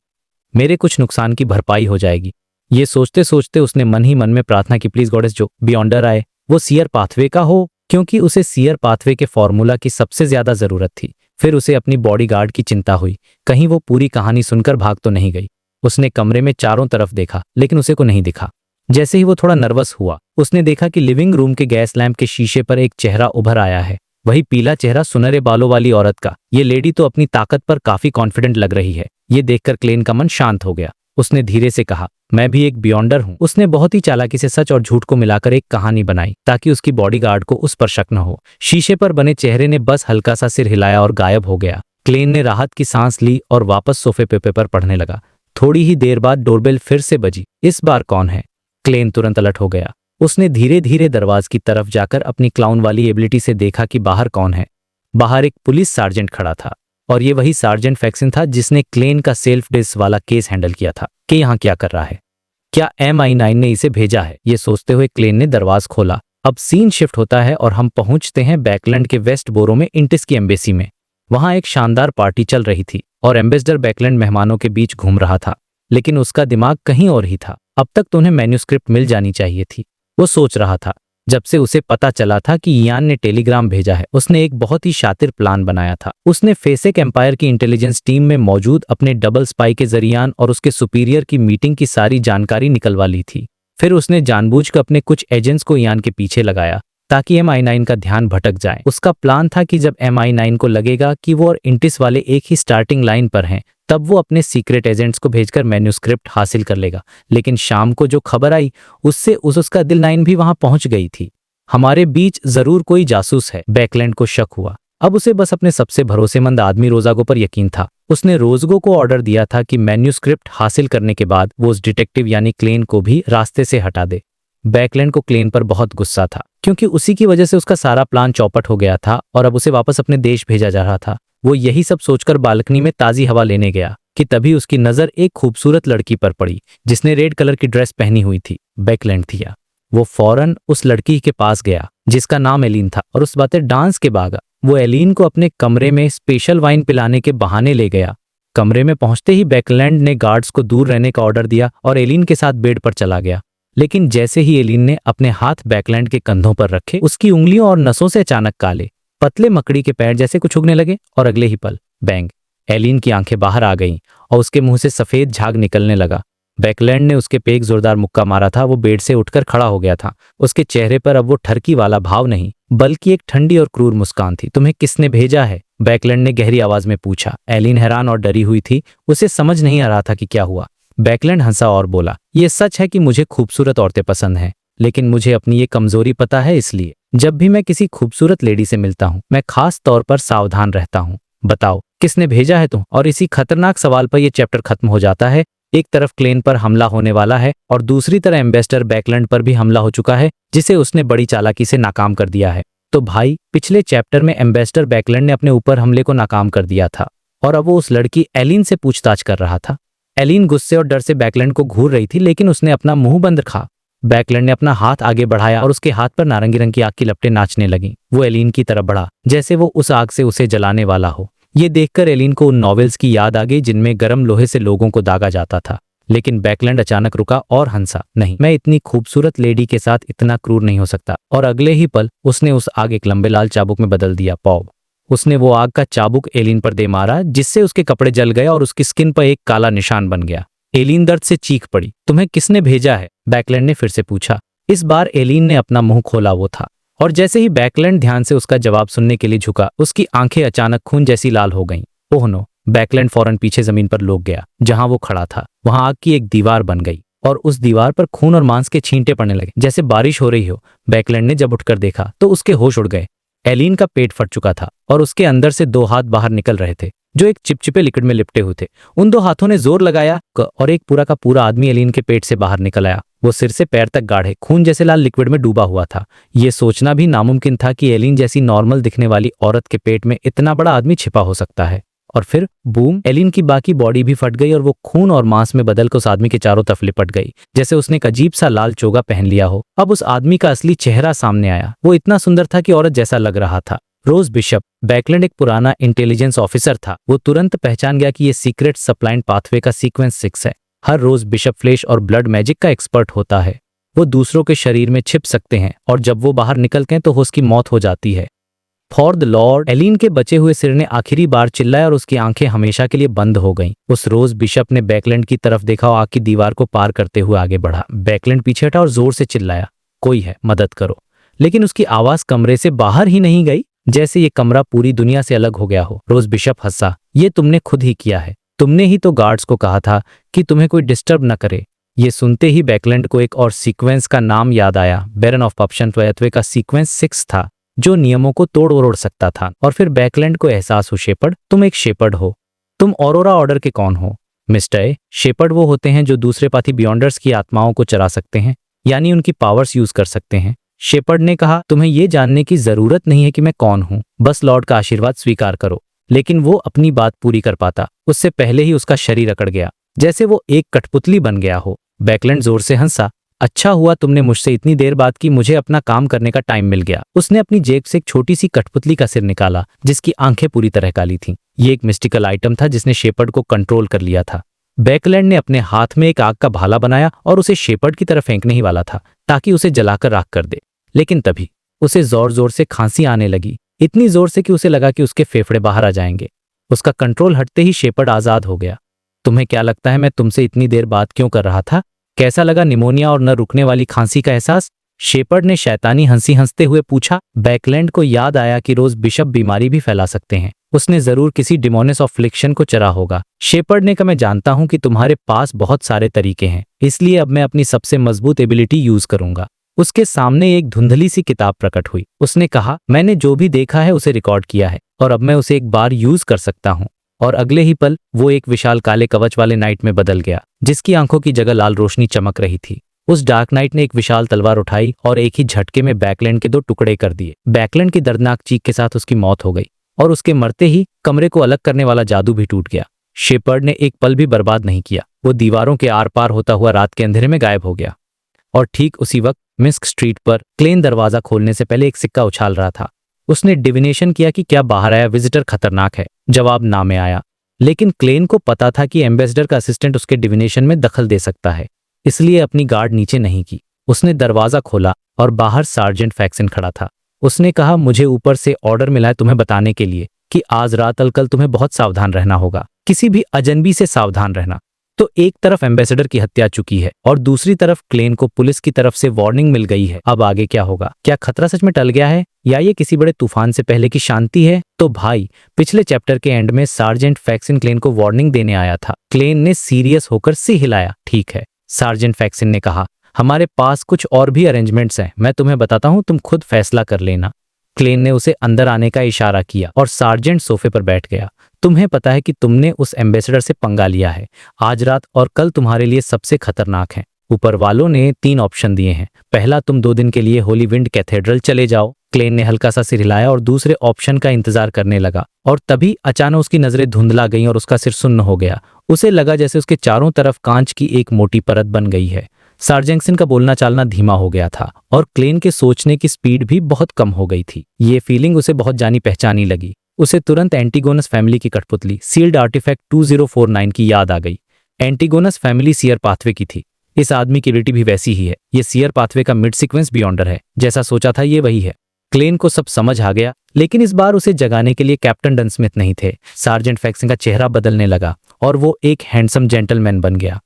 मेरे कुछ नुकसान की भरपाई हो जाएगी। ये सोचते सोचते उसने मन ही मन में प्रार्थना की, प्लीज गॉडेस जो बियॉन्डर आए वो सियर पाथवे का हो क्योंकि उसे सीयर पाथवे के फॉर्मूला की सबसे ज्यादा जरूरत थी। फिर उसे अपनी बॉडीगार्ड की चिंता हुई, कहीं वो पूरी कहानी सुनकर भाग तो नहीं गई। उसने कमरे में चारों तरफ देखा लेकिन उसे को नहीं दिखा। जैसे ही वो थोड़ा नर्वस हुआ, उसने देखा कि लिविंग रूम के गैस लैंप के शीशे पर एक चेहरा उभर आया है, वही पीला चेहरा सुनहरे बालों वाली औरत का। ये लेडी तो अपनी ताकत पर काफी कॉन्फिडेंट लग रही है। ये देखकर क्लेन का मन शांत हो गया। उसने धीरे से कहा, मैं भी एक बियॉन्डर हूँ। उसने बहुत ही चालाकी से सच और झूठ को मिलाकर एक कहानी बनाई ताकि उसकी बॉडीगार्ड को उस पर शक न हो। शीशे पर बने चेहरे ने बस हल्का सा सिर हिलाया और गायब हो गया। क्लेन ने राहत की सांस ली और वापस सोफे पे पेपर पढ़ने लगा। थोड़ी ही देर बाद डोरबेल फिर से बजी। इस बार कौन है? क्लेन तुरंत अलर्ट हो गया। उसने धीरे धीरे दरवाजे की तरफ जाकर अपनी क्लाउन वाली एबिलिटी से देखा कि बाहर कौन है। बाहर एक पुलिस सार्जेंट खड़ा था और ये वही सार्जेंट फैक्सन था जिसने क्लेन का सेल्फ डिस वाला केस हैंडल किया था। कि यहाँ क्या कर रहा है? क्या MI9 ने इसे भेजा है? ये सोचते हुए क्लेन ने दरवाजा खोला। अब सीन शिफ्ट होता है और हम पहुंचते हैं बैकलैंड के वेस्ट बोरो में इंटिस की एम्बेसी में। वहां एक शानदार पार्टी चल रही थी और एम्बेसडर बैकलैंड मेहमानों के बीच घूम रहा था, लेकिन उसका दिमाग कहीं और ही था। अब तक तो उन्हें मैन्यूस्क्रिप्ट मिल जानी चाहिए थी, वो सोच रहा था। जब से उसे पता चला था कि इयान ने टेलीग्राम भेजा है, उसने एक बहुत ही शातिर प्लान बनाया था। उसने फेसेक एम्पायर की इंटेलिजेंस टीम में मौजूद अपने डबल स्पाई के जरियान और उसके सुपीरियर की मीटिंग की सारी जानकारी निकलवा ली थी। फिर उसने जानबूझकर अपने कुछ एजेंट्स को इयान के पीछे लगाया ताकि MI9 का ध्यान भटक जाए। उसका प्लान था कि जब MI9 को लगेगा कि वो और इंटिस वाले एक ही स्टार्टिंग लाइन पर हैं, तब वो अपने सीक्रेट एजेंट्स को भेजकर मैन्यूस्क्रिप्ट हासिल कर लेगा। लेकिन शाम को जो खबर आई उससे उसका दिल 9 भी वहां पहुंच गई थी। हमारे बीच जरूर कोई जासूस है, बैकलैंड को शक हुआ। अब उसे बस अपने सबसे भरोसेमंद आदमी रोजागो पर यकीन था। उसने रोजगो को ऑर्डर दिया था कि मैन्यूस्क्रिप्ट हासिल करने के बाद वो उस डिटेक्टिव यानी क्लेन को भी रास्ते से हटा दे। बैकलैंड को क्लेन पर बहुत गुस्सा था क्योंकि उसी की वजह से उसका सारा प्लान चौपट हो गया था और अब उसे वापस अपने देश भेजा जा रहा था। वो यही सब सोचकर बालकनी में ताजी हवा लेने गया कि तभी उसकी नजर एक खूबसूरत लड़की पर पड़ी जिसने रेड कलर की ड्रेस पहनी हुई थी। बैकलैंड थी। वो फौरन उस लड़की के पास गया जिसका नाम एलिन था और उस बातें डांस के भागा। वो एलिन को अपने कमरे में स्पेशल वाइन पिलाने के बहाने ले गया। कमरे में पहुंचते ही बैकलैंड ने गार्ड्स को दूर रहने का ऑर्डर दिया और एलिन के साथ बेड पर चला गया। लेकिन जैसे ही एलिन ने अपने हाथ बैकलैंड के कंधों पर रखे, उसकी उंगलियों और नसों से अचानक काले पतले मकड़ी के पैर जैसे कुछ उगने लगे और अगले ही पल बैंग, एलिन की आंखें बाहर आ गईं और उसके मुंह से सफेद झाग निकलने लगा। बैकलैंड ने उसके पे एक जोरदार मुक्का मारा था। वो बेड से उठकर खड़ा हो गया था। उसके चेहरे पर अब वो ठरकी वाला भाव नहीं बल्कि एक ठंडी और क्रूर मुस्कान थी। तुम्हें किसने भेजा है? बैकलैंड ने गहरी आवाज में पूछा। एलिन हैरान और डरी हुई थी, उसे समझ नहीं आ रहा था कि क्या हुआ। बैकलैंड हंसा और बोला, ये सच है कि मुझे खूबसूरत औरतें पसंद हैं, लेकिन मुझे अपनी ये कमजोरी पता है, इसलिए जब भी मैं किसी खूबसूरत लेडी से मिलता हूँ मैं खास तौर पर सावधान रहता हूँ। बताओ किसने भेजा है तुम? और इसी खतरनाक सवाल पर यह चैप्टर खत्म हो जाता है। एक तरफ क्लेन पर हमला होने वाला है और दूसरी तरफ एम्बेसडर बैकलैंड पर भी हमला हो चुका है जिसे उसने बड़ी चालाकी से नाकाम कर दिया है। तो भाई, पिछले चैप्टर में एम्बेसडर बैकलैंड ने अपने ऊपर हमले को नाकाम कर दिया था और अब वो उस लड़की एलिन से पूछताछ कर रहा था। एलिन गुस्से और डर से बैकलैंड को घूर रही थी, लेकिन उसने अपना मुंह बंद रखा। बैकलैंड ने अपना हाथ आगे बढ़ाया और उसके हाथ पर नारंगी रंग की आग की लपटें नाचने लगीं। वो एलिन की तरफ बढ़ा जैसे वो उस आग से उसे जलाने वाला हो। ये देखकर एलिन को उन नॉवेल्स की याद आ गई जिनमें गर्म लोहे से लोगों को दागा जाता था। लेकिन बैकलैंड अचानक रुका और हंसा। नहीं, मैं इतनी खूबसूरत लेडी के साथ इतना क्रूर नहीं हो सकता। और अगले ही पल उसने उस आग एक लंबे लाल चाबुक में बदल दिया। पॉव! उसने वो आग का चाबुक एलिन पर दे मारा जिससे उसके कपड़े जल गए और उसकी स्किन पर एक काला निशान बन गया। एलिन दर्द से चीख पड़ी। तुम्हें किसने भेजा है? बैकलैंड ने फिर से पूछा। इस बार एलिन ने अपना मुंह खोला वो था, और जैसे ही बैकलैंड ध्यान से उसका जवाब सुनने के लिए झुका, उसकी आंखें अचानक खून जैसी लाल हो गईं। Oh no! बैकलैंड फौरन पीछे जमीन पर लुक गया। जहां वो खड़ा था वहां आग की एक दीवार बन गई और उस दीवार पर खून और मांस के छींटे पड़ने लगे जैसे बारिश हो रही हो। बैकलैंड ने जब उठकर देखा तो उसके होश उड़ गए। एलिन का पेट फट चुका था और उसके अंदर से 2 हाथ बाहर निकल रहे थे जो एक चिपचिपे लिक्विड में लिपटे हुए थे। उन 2 हाथों ने जोर लगाया और एक पूरा का पूरा आदमी एलिन के पेट से बाहर निकल आया। वो सिर से पैर तक गाढ़े खून जैसे लाल लिक्विड में डूबा हुआ था। ये सोचना भी नामुमकिन था कि एलिन जैसी नॉर्मल दिखने वाली औरत के पेट में इतना बड़ा आदमी छिपा हो सकता है। और फिर बूम! एलिन की बाकी बॉडी भी फट गई और वो खून और मांस में बदलकर उस आदमी के चारों तरफ लिपट गई जैसे उसने एक अजीब सा लाल चोगा पहन लिया हो। अब उस आदमी का असली चेहरा सामने आया। वो इतना सुंदर था कि औरत जैसा लग रहा था। रोज बिशप। बैकलैंड एक पुराना इंटेलिजेंस ऑफिसर था। वो तुरंत पहचान गया कि ये सीक्रेट सप्लाइन पाथवे का सीक्वेंस 6 है। हर रोज बिशप फ्लैश और ब्लड मैजिक का एक्सपर्ट होता है। वो दूसरों के शरीर में छिप सकते हैं और जब वो बाहर निकलते हैं तो उसकी मौत हो जाती है। फॉर द लॉर्ड, एलिन के बचे हुए सिर ने आखिरी बार चिल्लाया और उसकी आंखें हमेशा के लिए बंद हो गईं। उस रोज बिशप ने बैकलैंड की तरफ देखा और आग की दीवार को पार करते हुए आगे बढ़ा। बैकलैंड पीछे हटा और जोर से चिल्लाया, कोई है, मदद करो। लेकिन उसकी आवाज कमरे से बाहर ही नहीं गई, जैसे ये कमरा पूरी दुनिया से अलग हो गया हो। रोज बिशप हंसा, ये तुमने खुद ही किया है। तुमने ही तो गार्ड्स को कहा था कि तुम्हें कोई डिस्टर्ब न करे। ये सुनते ही बैकलैंड को एक और सीक्वेंस का नाम याद आया। बैरन ऑफ पप्शनट्वयत्वे का सीक्वेंस 6 था, जो नियमों को तोड़ ओड़ सकता था। और फिर बैकलैंड को एहसास हो, शेपर्ड, तुम एक शेपर्ड हो। तुम ऑरोरा ऑर्डर के कौन हो? मिस्टर, शेपर्ड वो होते हैं जो दूसरे पाथी बियॉन्डर्स की आत्माओं को चरा सकते हैं, यानी उनकी पावर्स यूज कर सकते हैं। शेपर्ड ने कहा, तुम्हें यह जानने की जरूरत नहीं है कि मैं कौन हूं, बस लॉर्ड का आशीर्वाद स्वीकार करो। लेकिन वो अपनी बात पूरी कर पाता उससे पहले ही उसका शरीर अकड़ गया, जैसे वो एक कठपुतली बन गया हो। बैकलैंड जोर से हंसा, अच्छा हुआ तुमने मुझसे इतनी देर बात की, मुझे अपना काम करने का टाइम मिल गया। उसने अपनी जेब से एक छोटी सी कठपुतली का सिर निकाला जिसकी आंखें पूरी तरह काली थीं। ये एक मिस्टिकल आइटम था जिसने शेपर्ड को कंट्रोल कर लिया था। बैकलैंड ने अपने हाथ में एक आग का भाला बनाया और उसे शेपर्ड की तरफ फेंकने ही वाला था ताकि उसे जलाकर राख कर दे। लेकिन तभी उसे जोर जोर से खांसी आने लगी, इतनी जोर से कि उसे लगा कि उसके फेफड़े बाहर आ जाएंगे। उसका कंट्रोल हटते ही शेपर्ड आजाद हो गया। तुम्हें क्या लगता है मैं तुमसे इतनी देर बात क्यों कर रहा था? कैसा लगा निमोनिया और न रुकने वाली खांसी का एहसास? शेपर्ड ने शैतानी हंसी हंसते हुए पूछा। बैकलैंड को याद आया कि रोज बिशप बीमारी भी फैला सकते हैं। उसने जरूर किसी डिमोनियस अफ्लिक्शन को चरा होगा। शेपर्ड ने कहा, मैं जानता हूं कि तुम्हारे पास बहुत सारे तरीके हैं, इसलिए अब मैं अपनी सबसे मजबूत एबिलिटी यूज करूंगा। उसके सामने एक धुंधली सी किताब प्रकट हुई। उसने कहा, मैंने जो भी देखा है उसे रिकॉर्ड किया है और अब मैं उसे एक बार यूज कर सकता हूं। और अगले ही पल वो एक विशाल काले कवच वाले नाइट में बदल गया, जिसकी आंखों की जगह लाल रोशनी चमक रही थी। उस डार्क नाइट ने एक विशाल तलवार उठाई और एक ही झटके में बैकलैंड के 2 टुकड़े कर दिए। बैकलैंड की दर्दनाक चीख के साथ उसकी मौत हो गई और उसके मरते ही कमरे को अलग करने वाला जादू भी टूट गया। शेपर्ड ने एक पल भी बर्बाद नहीं किया। वो दीवारों के आर पार होता हुआ रात के अंधेरे में गायब हो गया। और ठीक उसी वक्त मिस्क स्ट्रीट पर क्लेन दरवाजा खोलने से पहले एक सिक्का उछाल रहा था। उसने डिविनेशन किया कि क्या बाहर आया विजिटर खतरनाक है। जवाब ना में आया, लेकिन क्लेन को पता था कि एम्बेसडर का असिस्टेंट उसके डिविनेशन में दखल दे सकता है, इसलिए अपनी गार्ड नीचे नहीं की। उसने दरवाजा खोला और बाहर सार्जेंट फैक्सन खड़ा था। उसने कहा, मुझे ऊपर से ऑर्डर मिला है तुम्हें बताने के लिए कि आज रात अलकल तुम्हें बहुत सावधान रहना होगा, किसी भी अजनबी से सावधान रहना। तो एक तरफ एम्बेसडर की हत्या चुकी है और दूसरी तरफ क्लेन को पुलिस की तरफ से वार्निंग मिल गई है। अब आगे क्या होगा? क्या खतरा सच में टल गया है या ये किसी बड़े तूफान से पहले की शांति है? तो भाई, पिछले चैप्टर के एंड में सार्जेंट फैक्सन क्लेन को वार्निंग देने आया था। क्लेन ने सीरियस होकर सिर हिलाया। ठीक है, सार्जेंट फैक्सन ने कहा, हमारे पास कुछ और भी अरेंजमेंट्स हैं, मैं तुम्हें बताता हूं, तुम खुद फैसला कर लेना। क्लेन ने उसे अंदर आने का इशारा किया और सार्जेंट सोफे पर बैठ गया। तुम्हें पता है कि तुमने उस एम्बेसडर से पंगा लिया है। आज रात और कल तुम्हारे लिए सबसे खतरनाक है। ऊपर वालों ने 3 ऑप्शन दिए हैं। पहला, तुम 2 दिन के लिए होली विंड कैथेड्रल चले जाओ। क्लेन ने हल्का सा सिर हिलाया और दूसरे ऑप्शन का इंतजार करने लगा। और तभी अचानक उसकी नजरें धुंधला गईं और उसका सिर सुन्न हो गया। उसे लगा जैसे उसके चारों तरफ कांच की एक मोटी परत बन गई है। सार्जेंटसन का बोलना चालना धीमा हो गया था और क्लेन के सोचने की स्पीड भी बहुत कम हो गई थी। ये फीलिंग उसे बहुत जानी पहचानी लगी। उसे तुरंत एंटीगोनस फैमिली की कठपुतली सील्ड आर्टिफैक्ट 2049 की याद आ गई। एंटीगोनस फैमिली सियर पाथवे की थी। इस आदमी की एबिलिटी भी वैसी ही है। ये सियर पाथवे का मिड सीक्वेंस बियॉन्डर है। जैसा सोचा था ये वही है। क्लेन को सब समझ आ गया, लेकिन इस बार उसे जगाने के लिए कैप्टन डन स्मिथ नहीं थे। सार्जेंट फैक्सन का चेहरा बदलने लगा और वो एक हैंडसम जेंटलमैन बन गया।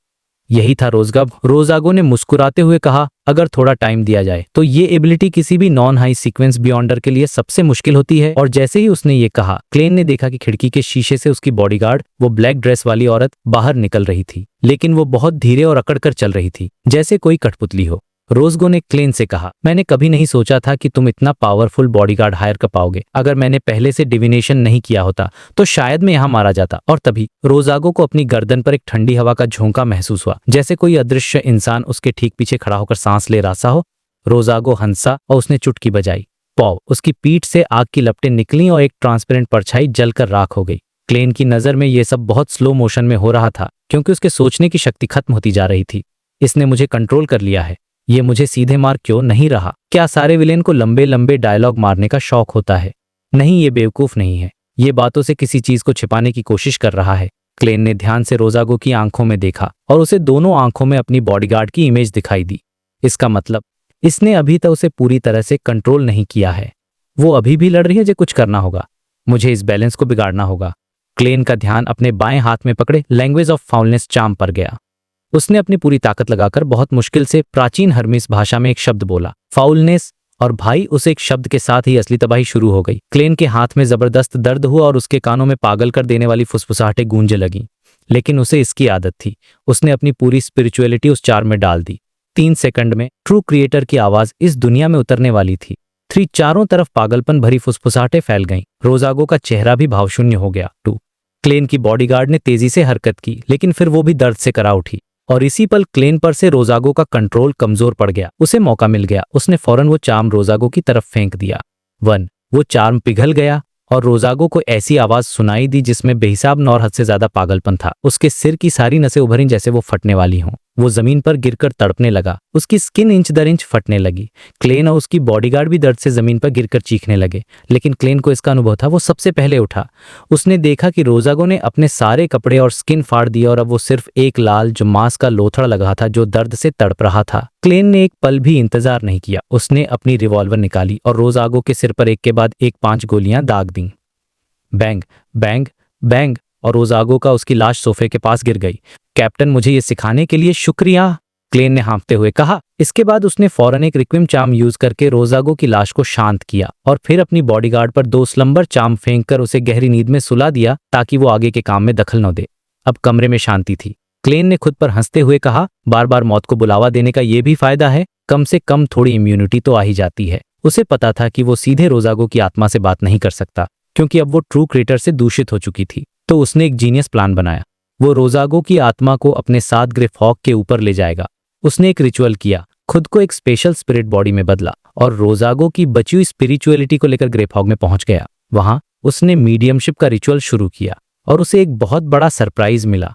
यही था रोजगब। रोजागो ने मुस्कुराते हुए कहा, अगर थोड़ा टाइम दिया जाए तो ये एबिलिटी किसी भी नॉन हाई सीक्वेंस बियॉन्डर के लिए सबसे मुश्किल होती है। और जैसे ही उसने ये कहा, क्लेन ने देखा कि खिड़की के शीशे से उसकी बॉडीगार्ड, वो ब्लैक ड्रेस वाली औरत, बाहर निकल रही थी। लेकिन वो बहुत धीरे और अकड़ कर चल रही थी, जैसे कोई कठपुतली हो। रोजगो ने क्लेन से कहा, मैंने कभी नहीं सोचा था कि तुम इतना पावरफुल बॉडीगार्ड हायर कर पाओगे। अगर मैंने पहले से डिविनेशन नहीं किया होता तो शायद मैं यहाँ मारा जाता। और तभी रोजागो को अपनी गर्दन पर एक ठंडी हवा का झोंका महसूस हुआ, जैसे कोई अदृश्य इंसान उसके ठीक पीछे खड़ा होकर सांस ले रहा हो। रोजागो हंसा और उसने चुटकी बजाई। पौ, उसकी पीठ से आग की लपटें निकली और एक ट्रांसपेरेंट परछाई जलकर राख हो गई। क्लेन की नजर में यह सब बहुत स्लो मोशन में हो रहा था, क्योंकि उसके सोचने की शक्ति खत्म होती जा रही थी। इसने मुझे कंट्रोल कर लिया है। ये मुझे सीधे मार क्यों नहीं रहा? क्या सारे विलेन को लंबे लंबे डायलॉग मारने का शौक होता है? नहीं, ये बेवकूफ नहीं है। ये बातों से किसी चीज को छिपाने की कोशिश कर रहा है। क्लेन ने ध्यान से रोजागो की आंखों में देखा और उसे दोनों आंखों में अपनी बॉडीगार्ड की इमेज दिखाई दी। इसका मतलब इसने अभी तक उसे पूरी तरह से कंट्रोल नहीं किया है। वो अभी भी लड़ रही है, जो कुछ करना होगा। मुझे इस बैलेंस को बिगाड़ना होगा। क्लेन का ध्यान अपने बाएं हाथ में पकड़े लैंग्वेज ऑफ फाउलनेस चार्म पर गया। उसने अपनी पूरी ताकत लगाकर बहुत मुश्किल से प्राचीन हर्मिस भाषा में एक शब्द बोला, फाउलनेस, और भाई उस एक शब्द के साथ ही असली तबाही शुरू हो गई। क्लेन के हाथ में जबरदस्त दर्द हुआ और उसके कानों में पागल कर देने वाली फुसफुसाहटें गूंजने लगीं। लेकिन उसे इसकी आदत थी। उसने अपनी पूरी स्पिरिचुअलिटी उस चार्म में डाल दी। 3 सेकंड में ट्रू क्रिएटर की आवाज इस दुनिया में उतरने वाली थी। 3 चारों तरफ पागलपन भरी फुसफुसाहटें फैल गईं। रोजागो का चेहरा भी भावशून्य हो गया। 2 क्लेन की बॉडीगार्ड ने तेजी से हरकत की, लेकिन फिर वो भी दर्द से करा उठी और इसी पल क्लेन पर से रोजागो का कंट्रोल कमजोर पड़ गया। उसे मौका मिल गया। उसने फौरन वो चार्म रोजागो की तरफ फेंक दिया। 1 वो चार्म पिघल गया और रोजागो को ऐसी आवाज सुनाई दी जिसमें बेहिसाब 9 हद से ज्यादा पागलपन था। उसके सिर की सारी नसें उभरी जैसे वो फटने वाली हों। वो जमीन पर गिरकर तड़पने लगा। उसकी स्किन इंच दर इंच फटने लगी। क्लेन और उसकी बॉडीगार्ड भी दर्द से जमीन पर गिरकर चीखने लगे, लेकिन क्लेन को इसका अनुभव था। वो सबसे पहले उठा। उसने देखा कि रोजागो ने अपने सारे कपड़े और स्किन फाड़ दिया और अब वो सिर्फ एक लाल जो मांस का लोथड़ लगा था जो दर्द से तड़प रहा था। क्लेन ने एक पल भी इंतजार नहीं किया। उसने अपनी रिवॉल्वर निकाली और रोजागो के सिर पर एक के बाद एक 5 गोलियां दाग दी। बैंग बैंग बैंग, और रोजागो का उसकी लाश सोफे के पास गिर गई। कैप्टन, मुझे ये सिखाने के लिए शुक्रिया, क्लेन ने हाँफते हुए कहा। इसके बाद उसने फौरन एक रिक्विम चार्म यूज करके रोजागो की लाश को शांत किया और फिर अपनी बॉडीगार्ड पर 2 स्लम्बर चार्म फेंककर उसे गहरी नींद में सुला दिया ताकि वो आगे के काम में दखल न दे। अब कमरे में शांति थी। क्लेन ने खुद पर हंसते हुए कहा, बार बार मौत को बुलावा देने का ये भी फायदा है, कम से कम थोड़ी इम्यूनिटी तो आ ही जाती है। उसे पता था कि वो सीधे रोजागो की आत्मा से बात नहीं कर सकता, क्योंकि अब वो ट्रू क्रिएटर से दूषित हो चुकी थी। तो उसने एक जीनियस प्लान बनाया। वो रोजागो की आत्मा को अपने साथ ग्रिफहॉक के ऊपर ले जाएगा। उसने एक रिचुअल किया, खुद को एक स्पेशल स्पिरिट बॉडी में बदला और रोजागो की बची हुई स्पिरिचुअलिटी को लेकर ग्रिफहॉक में पहुंच गया। वहां उसने मीडियमशिप का रिचुअल शुरू किया और उसे एक बहुत बड़ा सरप्राइज मिला।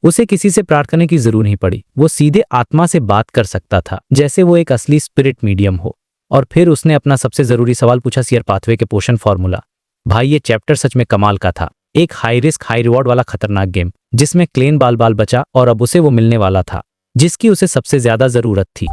उसे किसी से प्रार्थना करने की जरूरत नहीं पड़ी। वो सीधे आत्मा से बात कर सकता था, जैसे वो एक असली स्पिरिट मीडियम हो। और फिर उसने अपना सबसे जरूरी सवाल पूछा, सियर पाथवे के पोषण फॉर्मूला। भाई, ये चैप्टर सच में कमाल का था। एक हाई रिस्क हाई रिवॉर्ड वाला खतरनाक गेम जिसमें क्लेन बाल बाल बचा और अब उसे वो मिलने वाला था जिसकी उसे सबसे ज्यादा जरूरत थी।